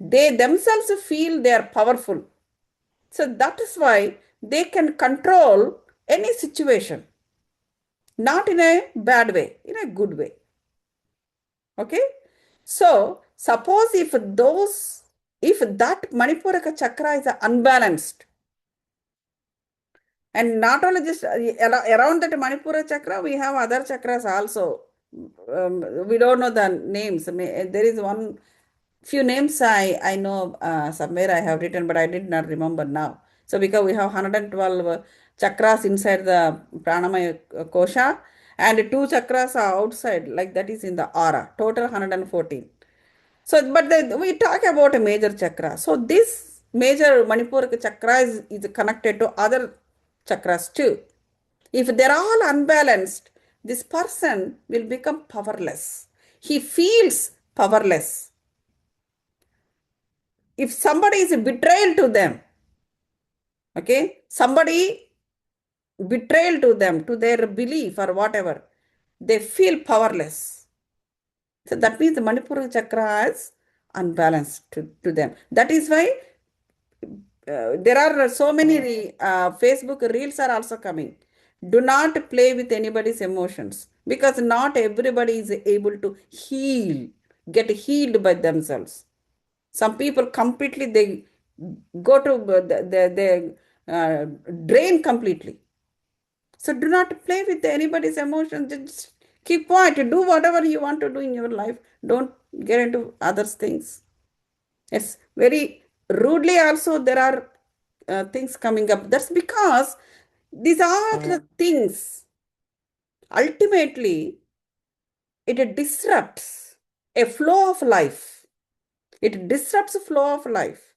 They themselves feel they are powerful. So that is why they can control any situation, not in a bad way, in a good way. Okay. So suppose if that Manipuraka chakra is unbalanced, and not only just around that Manipura chakra, we have other chakras also. We don't know the names. There is few names I know, somewhere I have written, but I did not remember now. So because we have 112 chakras inside the pranamaya kosha, and two chakras are outside, like that is in the aura, total 114. So, but we talk about a major chakra. So this major Manipuric chakra is connected to other chakras too. If they're all unbalanced, this person will become powerless. He feels powerless. If somebody is a betrayal to them, okay, somebody betrayal to them, to their belief or whatever, they feel powerless. So that means the Manipura chakra is unbalanced to them. That is why there are so many Facebook reels are also coming. Do not play with anybody's emotions because not everybody is able to get healed by themselves. Some people completely they go to they drain completely. So do not play with anybody's emotions. Just keep quiet. Do whatever you want to do in your life. Don't get into others' things. It's very rudely also there are things coming up. That's because these are the things. Ultimately, it disrupts a flow of life. It disrupts the flow of life.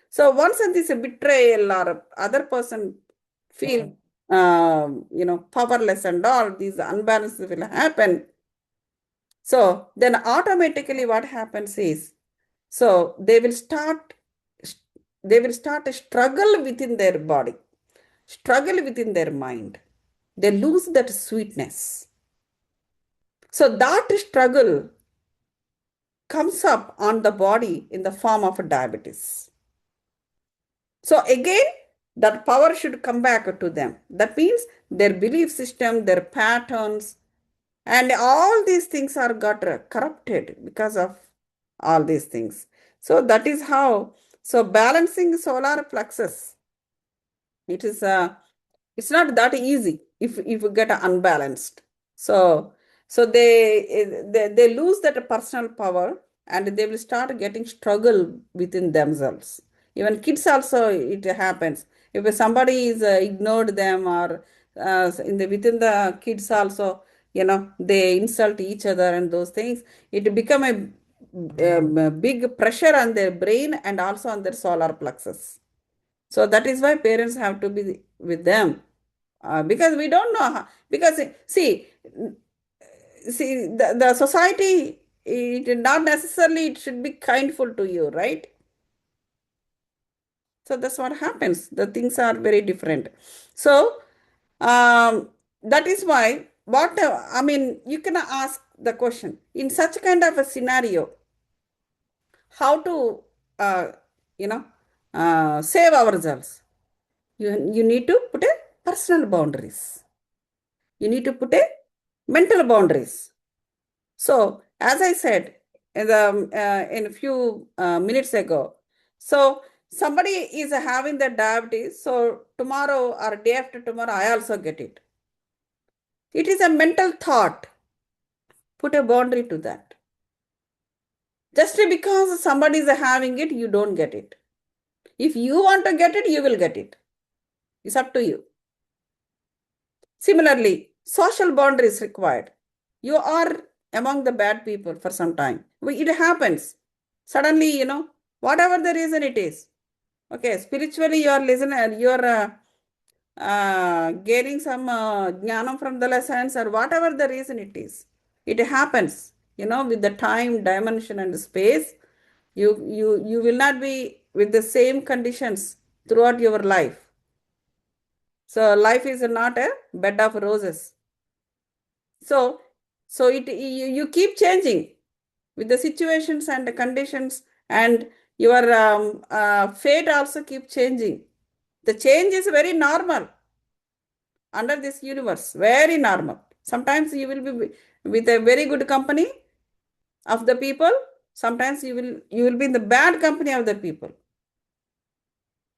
So once this betrayal or other person feel powerless and all these unbalances will happen. So then automatically what happens is so they will start a struggle within their body, struggle within their mind. They lose that sweetness. So that struggle comes up on the body in the form of diabetes. So again, that power should come back to them. That means their belief system, their patterns, and all these things are got corrupted because of all these things. So that is how. So balancing solar plexus, it is it's not that easy if you get unbalanced. So they lose that personal power and they will start getting struggle within themselves. Even kids also it happens. If somebody is ignored them or within the kids also, they insult each other and those things, it become a big pressure on their brain and also on their solar plexus. So that is why parents have to be with them because we don't know how, because see the society it not necessarily it should be kindful to you, right? So that's what happens. The things are very different. So that is why what I mean you can ask the question in such kind of a scenario how to uh, you know save ourselves. You need to put a personal boundaries. You need to put a mental boundaries. So, as I said in a few minutes ago, so somebody is having the diabetes. So tomorrow or day after tomorrow, I also get it. It is a mental thought. Put a boundary to that. Just because somebody is having it, you don't get it. If you want to get it, you will get it. It's up to you. Similarly, social boundaries required. You are among the bad people for some time. It happens. Suddenly, whatever the reason it is. Okay, spiritually you are listening, you are gaining some jnanam from the lessons or whatever the reason it is. It happens, with the time, dimension and space. You will not be with the same conditions throughout your life. So life is not a bed of roses. So, you keep changing with the situations and the conditions, and your fate also keep changing. The change is very normal under this universe, very normal. Sometimes you will be with a very good company of the people. Sometimes you will be in the bad company of the people.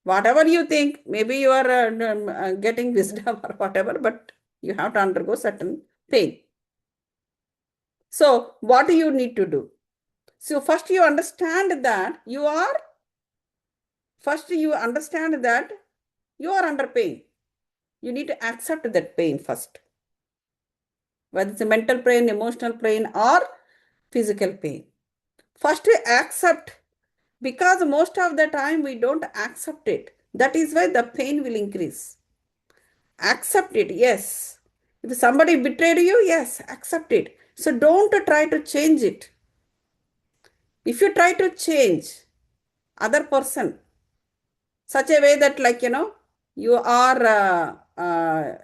Whatever you think, maybe you are getting wisdom or whatever, but you have to undergo certain pain. So, what do you need to do? So, first you understand that you are under pain. You need to accept that pain first, whether it's a mental pain, emotional pain, or physical pain. First, we accept because most of the time we don't accept it. That is why the pain will increase. Accept it, yes. If somebody betrayed you, yes, accept it. So don't try to change it. If you try to change other person such a way that you are so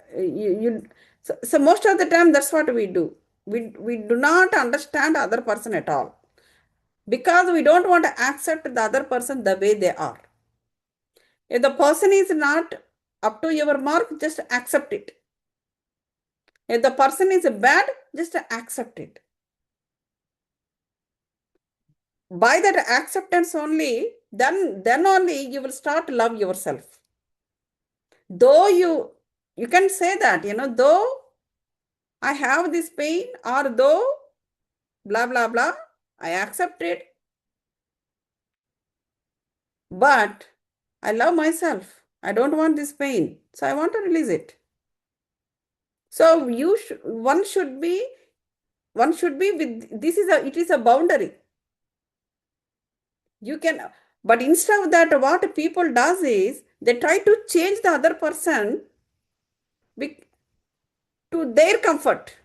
most of the time that's what we do. We do not understand other person at all because we don't want to accept the other person the way they are. If the person is not up to your mark, just accept it. If the person is bad, just accept it. By that acceptance only, then only you will start to love yourself. Though you can say that, though I have this pain or though blah, blah, blah, I accept it. But I love myself. I don't want this pain. So I want to release it. So one should be with, it is a boundary. But instead of that, what people does is they try to change the other person to their comfort.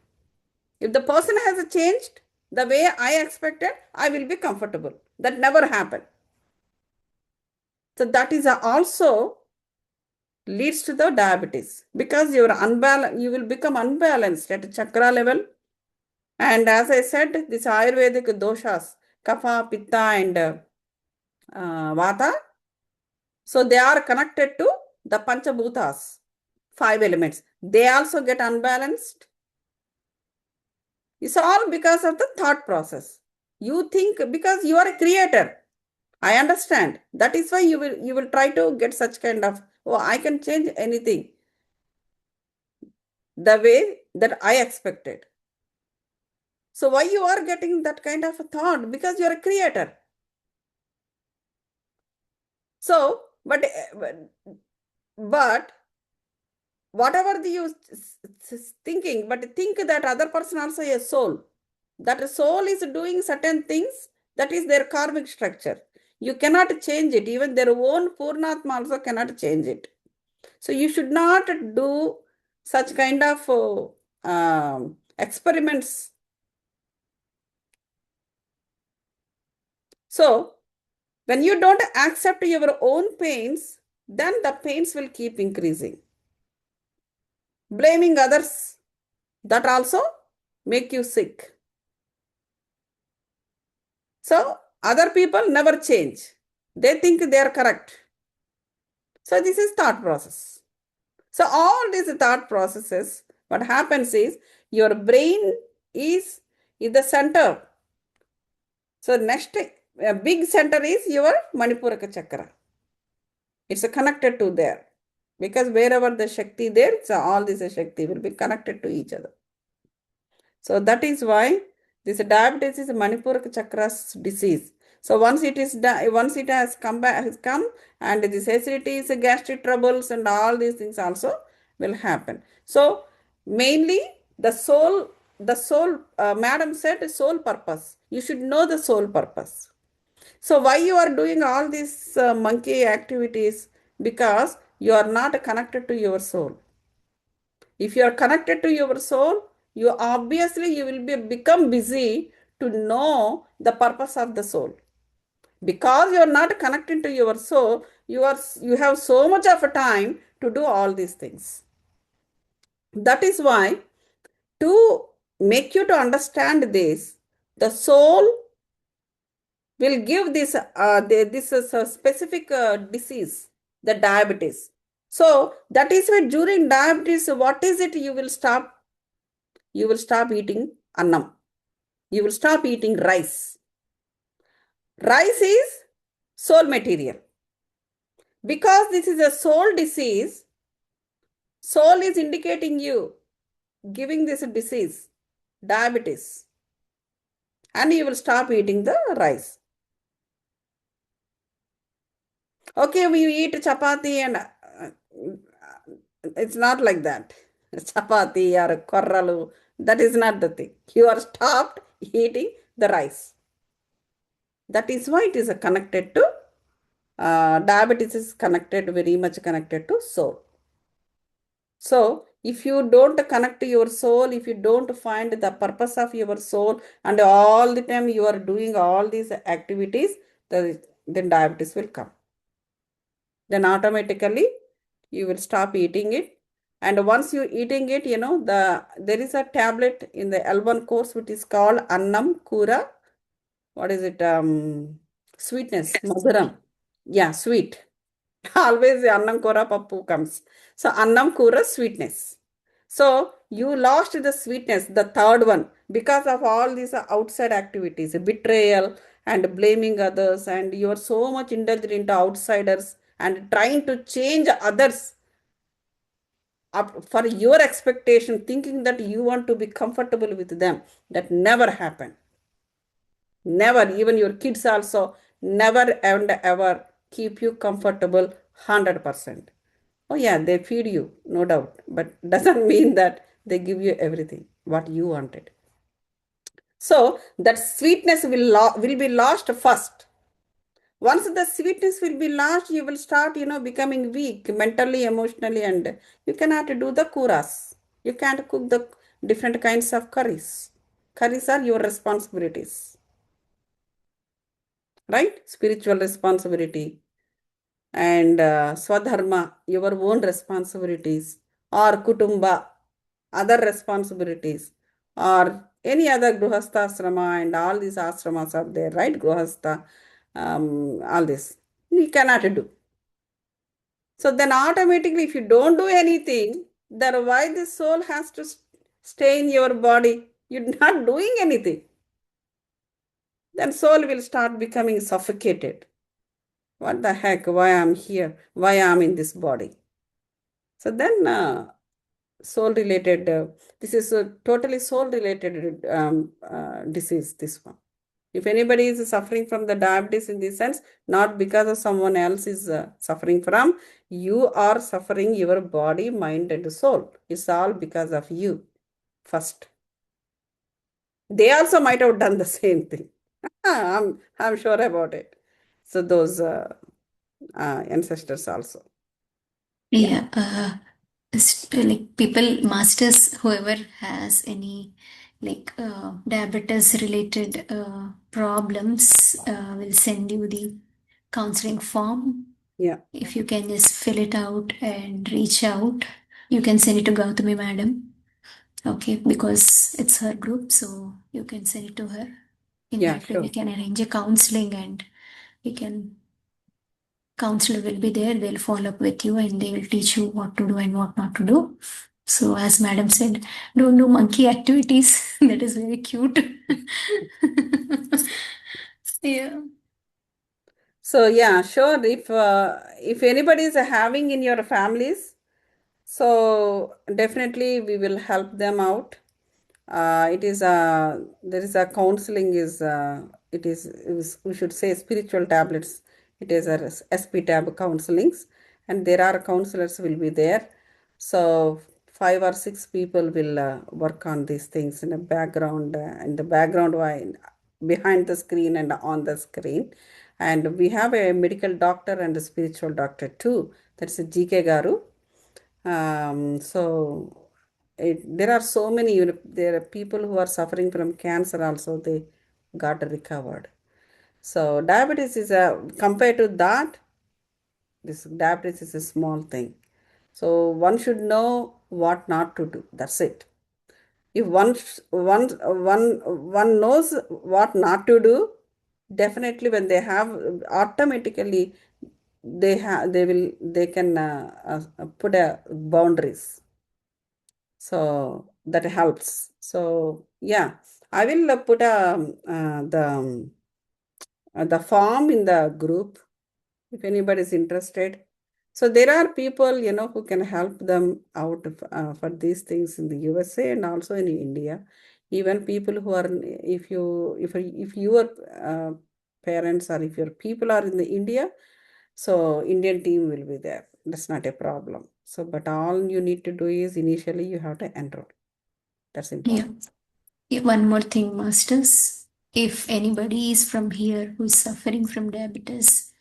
If the person has changed the way I expected, I will be comfortable. That never happened. So that is also leads to the diabetes because you will become unbalanced at chakra level. And as I said, this Ayurvedic doshas, kapha, pitta, and vata, so they are connected to the panchabhutas, 5 elements. They also get unbalanced. It's all because of the thought process. You think because you are a creator. I understand. That is why you will try to get such kind of, oh, I can change anything the way that I expected. So why you are getting that kind of a thought? Because you are a creator. So, but whatever you thinking, but think that other person also a soul. That soul is doing certain things. That is their karmic structure. You cannot change it. Even their own Purnatma also cannot change it. So you should not do such kind of experiments. So when you don't accept your own pains, then the pains will keep increasing. Blaming others, that also make you sick. So other people never change. They think they are correct. So this is thought process. So all these thought processes, what happens is your brain is in the center. So next big center is your Manipuraka chakra. It's connected to there. Because wherever the Shakti there, so all this Shakti will be connected to each other. So that is why this diabetes is a Manipuraka chakra's disease. So once it has come and this acidity, gastric troubles and all these things also will happen. So mainly the soul, madam said soul purpose. You should know the soul purpose. So why you are doing all these monkey activities? Because you are not connected to your soul. If you are connected to your soul, you will become busy to know the purpose of the soul. Because you are not connected to your soul, you have so much of a time to do all these things. That is why to make you to understand this, the soul will give this this is a specific disease, the diabetes. So that is why during diabetes, what is it you will stop? You will stop eating annam. You will stop eating rice. Rice is soul material. Because this is a soul disease, soul is indicating you, giving this disease, diabetes. And you will stop eating the rice. Okay, we eat chapati and it's not like that. Chapati or korralu, that is not the thing. You are stopped eating the rice. That is why it is connected to diabetes is very much connected to soul. So if you don't connect to your soul, if you don't find the purpose of your soul, and all the time you are doing all these activities, then diabetes will come. Then automatically you will stop eating it. And once you eating it, there is a tablet in the L1 course which is called Annam Kura. What is it? Sweetness, Madhuram. Yeah, sweet. Always the Annam Kura Pappu comes. So Annam Kura sweetness. So you lost the sweetness, the third one, because of all these outside activities, betrayal and blaming others, and you are so much indulged into outsiders and trying to change others up for your expectation, thinking that you want to be comfortable with them. That never happened. Never, even your kids also never and ever keep you comfortable 100%. Oh yeah, they feed you, no doubt, but doesn't mean that they give you everything what you wanted. So that sweetness will be lost first. Once the sweetness will be lost, you will start, becoming weak mentally, emotionally, and you cannot do the kuras. You can't cook the different kinds of curries. Curries are your responsibilities, right? Spiritual responsibility and swadharma, your own responsibilities, or kutumba, other responsibilities, or any other gruhastha asrama, and all these asramas are there, right? Gruhastha, all this. You cannot do. So then automatically, if you don't do anything, then why the soul has to stay in your body? You're not doing anything. Then soul will start becoming suffocated. What the heck? Why I'm here? Why I'm in this body? So then soul related, this is a totally soul related disease, this one. If anybody is suffering from the diabetes in this sense, not because of someone else is suffering from, you are suffering your body, mind, and soul. It's all because of you first. They also might have done the same thing. I'm sure about it. So those ancestors also. Yeah. Yeah, like people, masters, whoever has any like diabetes related problems will send you the counseling form. Yeah. If you can just fill it out and reach out, you can send it to Gautami madam. Okay, because it's her group, so you can send it to her. In Yeah, that way, we sure. can arrange a counseling and we can counselor will be there. They'll follow up with you and they will teach you what to do and what not to do. So, as madam said, don't do monkey activities. That is very cute. Yeah. So yeah, sure. If anybody is having in your families, so definitely we will help them out. It is there is a counseling is we should say spiritual tablets. It is a SP tab counselings, and there are counselors will be there. So 5 or 6 people will work on these things in the background, why behind the screen and on the screen. And we have a medical doctor and a spiritual doctor too. That's a GK Garu. So there are so many, there are people who are suffering from cancer also, they got recovered. So diabetes is compared to that, this diabetes is a small thing. So one should know what not to do. That's it. If one knows what not to do, definitely when they have automatically they can put a boundaries. So that helps. So yeah, I will put the form in the group if anybody is interested. So there are people, who can help them out for these things in the USA and also in India. Even people who are, if your parents or if your people are in the India, so Indian team will be there. That's not a problem. So, but all you need to do is initially you have to enroll. That's Yeah. important. One more thing, masters. If anybody is from here who is suffering from diabetes,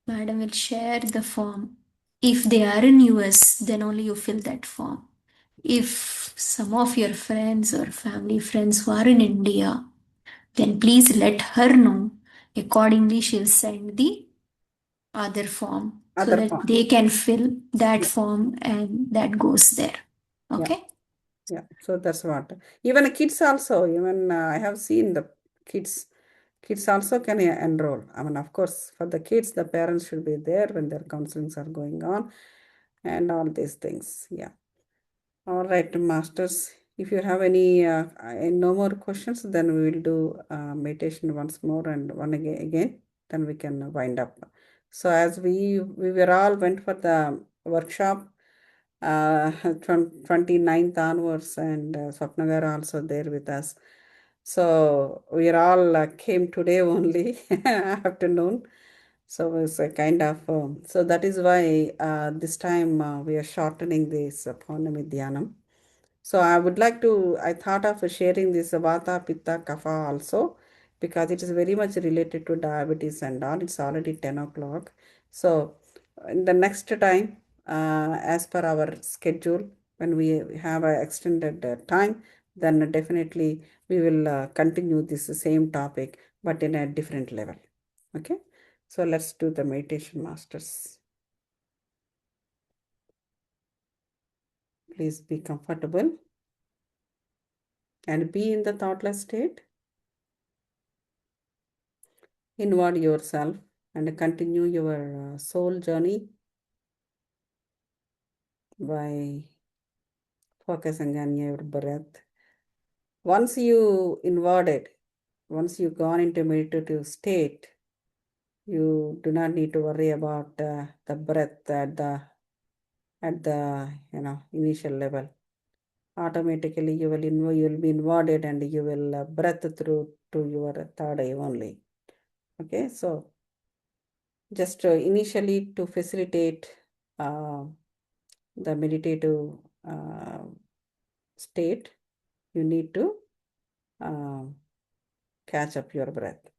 madam will share the form. If they are in US, then only you fill that form. If some of your friends or family friends who are in India, then please let her know. Accordingly, she'll send the other form. so other that form. they can fill that form and that goes there. Okay. Yeah, so that's what. Even the kids also, even I have seen the kids. Kids also can enroll. I mean, of course, for the kids, the parents should be there when their counselings are going on and all these things. Yeah. All right, masters. If you have any no more questions, then we will do meditation once more and one again. Then we can wind up. So as we were all went for the workshop from 29th onwards, and Swapnagar also there with us. So we are all came today only afternoon. So it's a kind of so that is why this time we are shortening this Paunami Dhyanam. So I would like to, I thought of sharing this Vata, Pitta, Kapha also because it is very much related to diabetes and all. It's already 10 o'clock. So in the next time, as per our schedule, when we have an extended time, then definitely we will continue this same topic, but in a different level. Okay. So let's do the meditation, masters. Please be comfortable and be in the thoughtless state. Inward yourself and continue your soul journey by focusing on your breath. Once you inwarded, once you gone into meditative state, you do not need to worry about the breath at the initial level. Automatically you will be inwarded and you will breath through to your third eye only. Okay, so just initially to facilitate the meditative state, you need to uh, catch up your breath.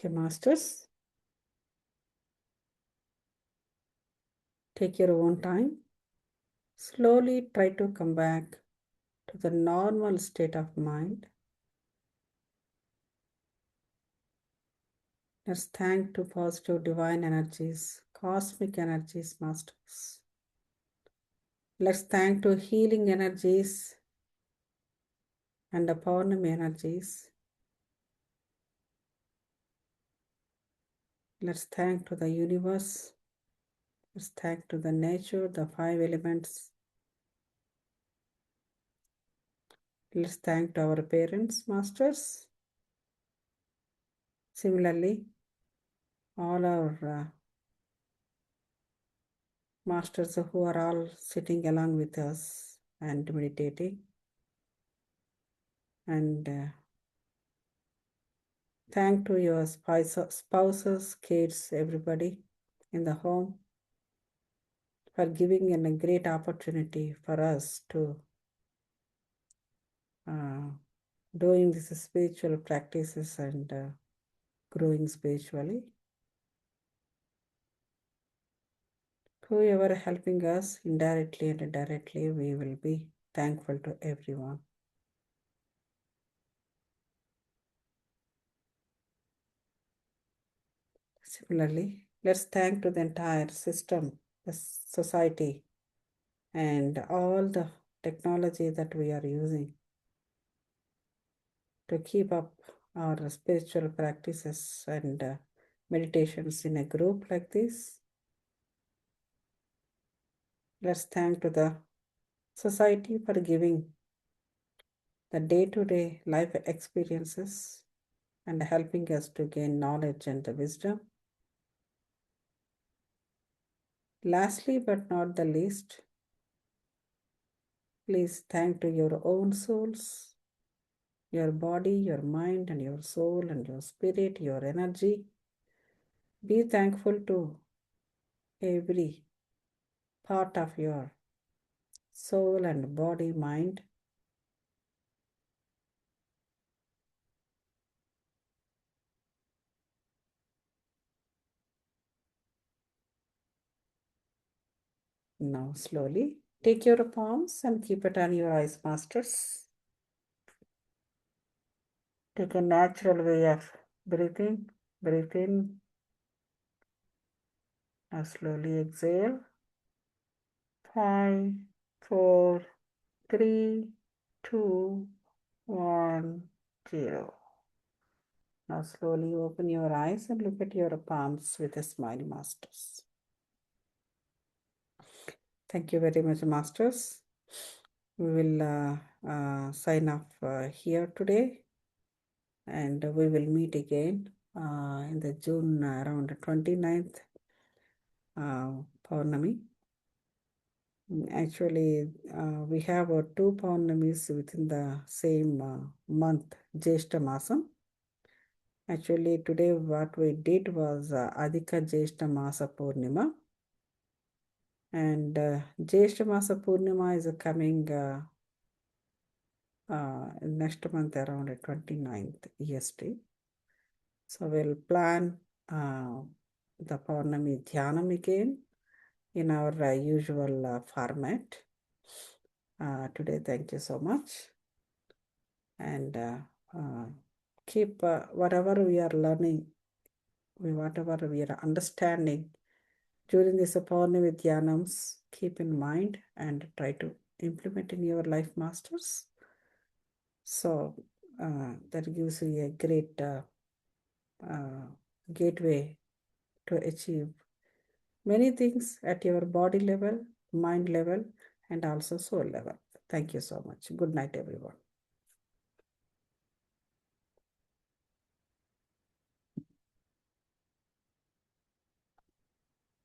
Okay, masters. Take your own time. Slowly try to come back to the normal state of mind. Let's thank to positive divine energies, cosmic energies, masters. Let's thank to healing energies and the Purnami energies. Let's thank to the universe. Let's thank to the nature, the 5 elements. Let's thank to our parents, masters. Similarly, all our masters who are all sitting along with us and meditating. And thank to your spouses, kids, everybody in the home for giving a great opportunity for us to doing these spiritual practices and growing spiritually. Whoever helping us indirectly and directly, we will be thankful to everyone. Similarly, let's thank to the entire system, the society, and all the technology that we are using to keep up our spiritual practices and meditations in a group like this. Let's thank to the society for giving the day-to-day life experiences and helping us to gain knowledge and the wisdom. Lastly, but not the least, please thank to your own souls, your body, your mind, and your soul, and your spirit, your energy. Be thankful to every part of your soul and body, mind. Now, slowly take your palms and keep it on your eyes, masters. Take a natural way of breathing. Breathe in. Now, slowly exhale. 5, 4, 3, 2, 1, 0. Now, slowly open your eyes and look at your palms with a smile, masters. Thank you very much, masters. We will sign off here today, and we will meet again in the June around 29th Paurnami. Actually, we have 2 Paurnamis within the same month, Jyeshta Masam. Actually, today what we did was Adhika Jyeshta Masa Purnima. And Jyeshta Masa Purnima is coming next month around 29th EST. So we'll plan the Paurnami Dhyanam again in our usual format. Today, thank you so much. And keep whatever we are learning, whatever we are understanding during this Paurnami Dhyanams, keep in mind and try to implement in your life, masters. So that gives you a great gateway to achieve many things at your body level, mind level, and also soul level. Thank you so much. Good night, everyone.